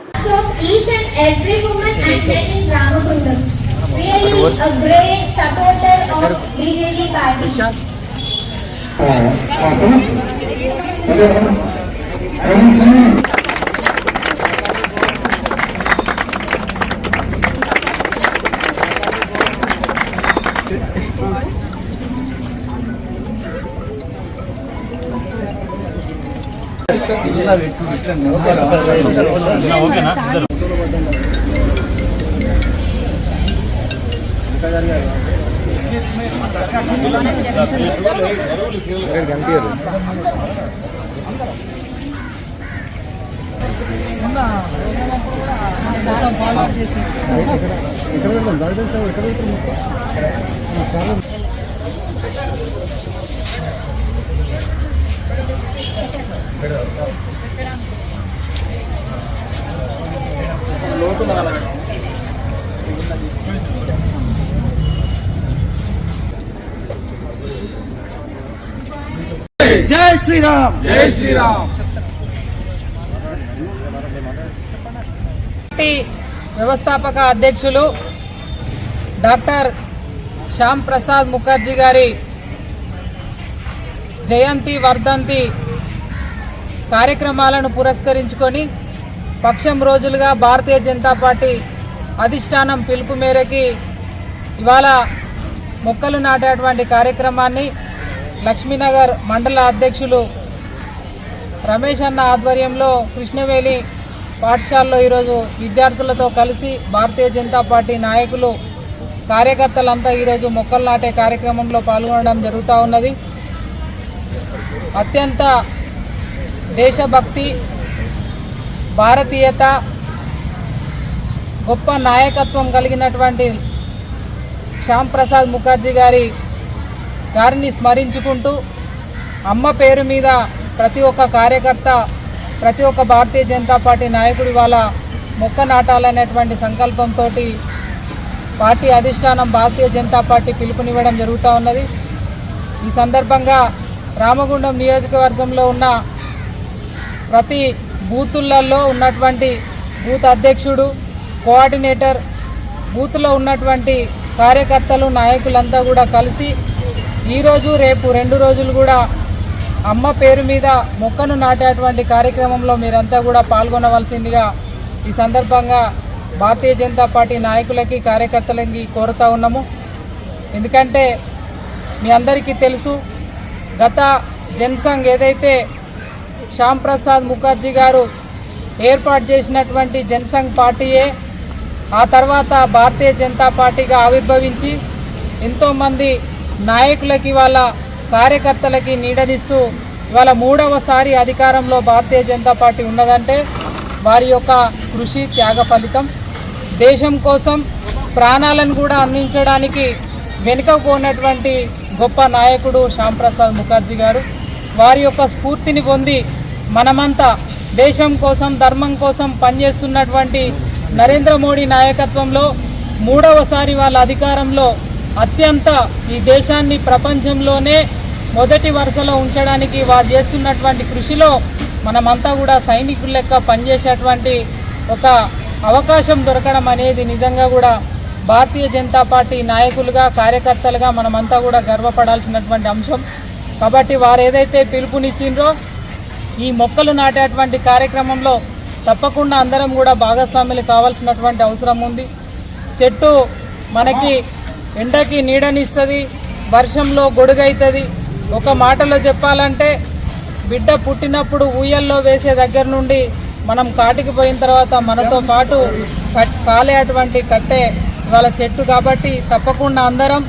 జై శ్రీరామ్, జై శ్రీరామ్. వ్యవస్థాపక అధ్యక్షులు డాక్టర్ శ్యామ్ ప్రసాద్ ముఖర్జీ గారి జయంతి వర్ధంతి కార్యక్రమాలను పురస్కరించుకొని పక్షం రోజులుగా భారతీయ జనతా పార్టీ అధిష్టానం పిలుపు మేరకి ఇవాళ మొక్కలు నాటేటువంటి కార్యక్రమాన్ని లక్ష్మీనగర్ మండల అధ్యక్షులు రమేష్ అన్న ఆధ్వర్యంలో కృష్ణవేలి పాఠశాలలో ఈరోజు విద్యార్థులతో కలిసి భారతీయ జనతా పార్టీ నాయకులు కార్యకర్తలంతా ఈరోజు మొక్కలు నాటే కార్యక్రమంలో పాల్గొనడం జరుగుతూ ఉన్నది. అత్యంత దేశభక్తి, భారతీయత, గొప్ప నాయకత్వం కలిగినటువంటి శ్యామ్ ప్రసాద్ ముఖర్జీ గారిని స్మరించుకుంటూ అమ్మ పేరు మీద ప్రతి ఒక్క కార్యకర్త, ప్రతి ఒక్క భారతీయ జనతా పార్టీ నాయకుడి వాళ్ళ మొక్క నాటాలనేటువంటి సంకల్పంతో పార్టీ అధిష్టానం భారతీయ జనతా పార్టీ పిలుపునివ్వడం జరుగుతూ ఉన్నది. ఈ సందర్భంగా రామగుండం నియోజకవర్గంలో ఉన్న ప్రతి బూతులలో ఉన్నటువంటి బూత్ అధ్యక్షుడు, కోఆర్డినేటర్, బూత్లో ఉన్నటువంటి కార్యకర్తలు, నాయకులంతా కూడా కలిసి ఈరోజు రేపు 2 రోజులు కూడా అమ్మ పేరు మీద మొక్కను నాటేటువంటి కార్యక్రమంలో మీరంతా కూడా పాల్గొనవలసిందిగా ఈ సందర్భంగా భారతీయ జనతా పార్టీ నాయకులకి, కార్యకర్తలకి కోరుతూ ఉన్నాము. ఎందుకంటే మీ అందరికీ తెలుసు, గత జనసంఘ్ ఏదైతే శ్యామ్ ప్రసాద్ ముఖర్జీ గారు ఏర్పాటు చేసినటువంటి జనసంఘ్ పార్టీయే ఆ తర్వాత భారతీయ జనతా పార్టీగా ఆవిర్భవించి ఎంతోమంది నాయకులకి, వాళ్ళ కార్యకర్తలకి నీడనిస్తూ ఇవాళ 3వసారి అధికారంలో భారతీయ జనతా పార్టీ ఉన్నదంటే వారి యొక్క కృషి, త్యాగ ఫలితం. దేశం కోసం ప్రాణాలను కూడా అందించడానికి వెనుకపోనటువంటి గొప్ప నాయకుడు శ్యామ్ ప్రసాద్ ముఖర్జీ గారు. వారి యొక్క స్ఫూర్తిని పొంది మనమంతా దేశం కోసం, ధర్మం కోసం పనిచేస్తున్నటువంటి నరేంద్ర మోడీ నాయకత్వంలో 3వసారి వాళ్ళ అధికారంలో అత్యంత ఈ దేశాన్ని ప్రపంచంలోనే మొదటి వరుసలో ఉంచడానికి వారు చేస్తున్నటువంటి కృషిలో మనమంతా కూడా సైనికుల లెక్క పనిచేసేటువంటి ఒక అవకాశం దొరకడం అనేది నిజంగా కూడా భారతీయ జనతా పార్టీ నాయకులుగా, కార్యకర్తలుగా మనమంతా కూడా గర్వపడాల్సినటువంటి అంశం. కాబట్టి వారు ఏదైతే పిలుపునిచ్చిండ్రో ఈ మొక్కలు నాటేటువంటి కార్యక్రమంలో తప్పకుండా అందరం కూడా భాగస్వాములు కావాల్సినటువంటి అవసరం ఉంది. చెట్టు మనకి ఎండకి నీడనిస్తుంది, వర్షంలో గొడుగైతుంది. ఒక మాటలో చెప్పాలంటే బిడ్డ పుట్టినప్పుడు ఊయల్లో వేసే దగ్గర నుండి మనం కాటికి పోయిన తర్వాత మనతో పాటు కాలేటువంటి కట్టే ఇవాళ చెట్టు. కాబట్టి తప్పకుండా అందరం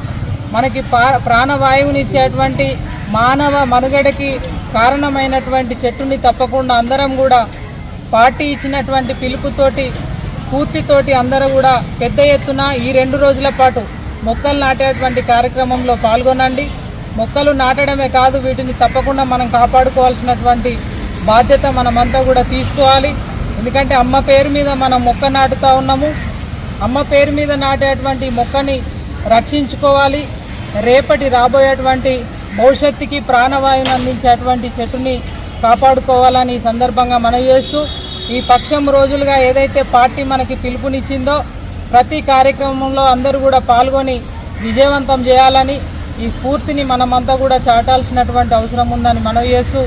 మనకి ప్రాణవాయువునిచ్చేటువంటి మానవ మనుగడకి కారణమైనటువంటి చెట్టుని తప్పకుండా అందరం కూడా పార్టీ ఇచ్చినటువంటి పిలుపుతోటి స్ఫూర్తితోటి అందరూ కూడా పెద్ద ఎత్తున ఈ 2 రోజుల పాటు మొక్కలు నాటేటువంటి కార్యక్రమంలో పాల్గొనండి. మొక్కలు నాటడమే కాదు, వీటిని తప్పకుండా మనం కాపాడుకోవాల్సినటువంటి బాధ్యత మనమంతా కూడా తీసుకోవాలి. ఎందుకంటే అమ్మ పేరు మీద మనం మొక్క నాటుతూ ఉన్నాము. అమ్మ పేరు మీద నాటేటువంటి మొక్కని రక్షించుకోవాలి. రేపటి రాబోయేటువంటి భవిష్యత్తుకి ప్రాణవాయువును అందించేటువంటి చెట్టుని కాపాడుకోవాలని ఈ సందర్భంగా మనవి చేస్తూ, ఈ పక్షం రోజులుగా ఏదైతే పార్టీ మనకి పిలుపునిచ్చిందో ప్రతి కార్యక్రమంలో అందరూ కూడా పాల్గొని విజయవంతం చేయాలని, ఈ స్ఫూర్తిని మనమంతా కూడా చాటాల్సినటువంటి అవసరం ఉందని మనవి చేస్తూ,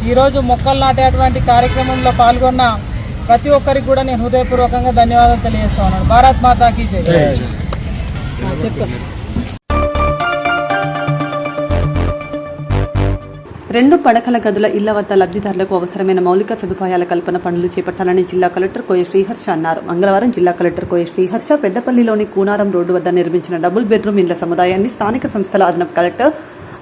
ఈరోజు మొక్కలు నాటేటువంటి కార్యక్రమంలో పాల్గొన్న ప్రతి ఒక్కరికి కూడా నేను హృదయపూర్వకంగా ధన్యవాదాలు తెలియజేస్తా ఉన్నాను. భారత్ మాతాకి జై. చెప్తాను. 2 పడకల గదుల ఇళ్ల వద్ద లబ్ధిదారులకు అవసరమైన మౌలిక సదుపాయాల కల్పన పనులు చేపట్టాలని జిల్లా కలెక్టర్ కోయ శ్రీహర్ష అన్నారు. మంగళవారం జిల్లా కలెక్టర్ కోయ శ్రీహర్ష పెద్దపల్లిలోని కూనారం రోడ్డు వద్ద నిర్మించిన డబుల్ బెడ్రూమ్ ఇళ్ల సముదాయాన్ని స్థానిక సంస్థల అదనపు కలెక్టర్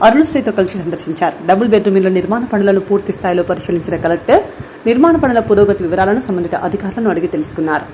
అరుణశ్రీతో కలిసి సందర్శించారు. డబుల్ బెడ్రూమ్ ఇళ్ల నిర్మాణ పనులను పూర్తి స్థాయిలో పరిశీలించిన కలెక్టర్ నిర్మాణ పనుల పురోగతి వివరాలను సంబంధిత అధికారులను అడిగి తెలుసుకున్నారు.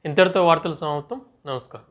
ఇంతటితో వార్తలు సమాప్తం. నమస్కారం.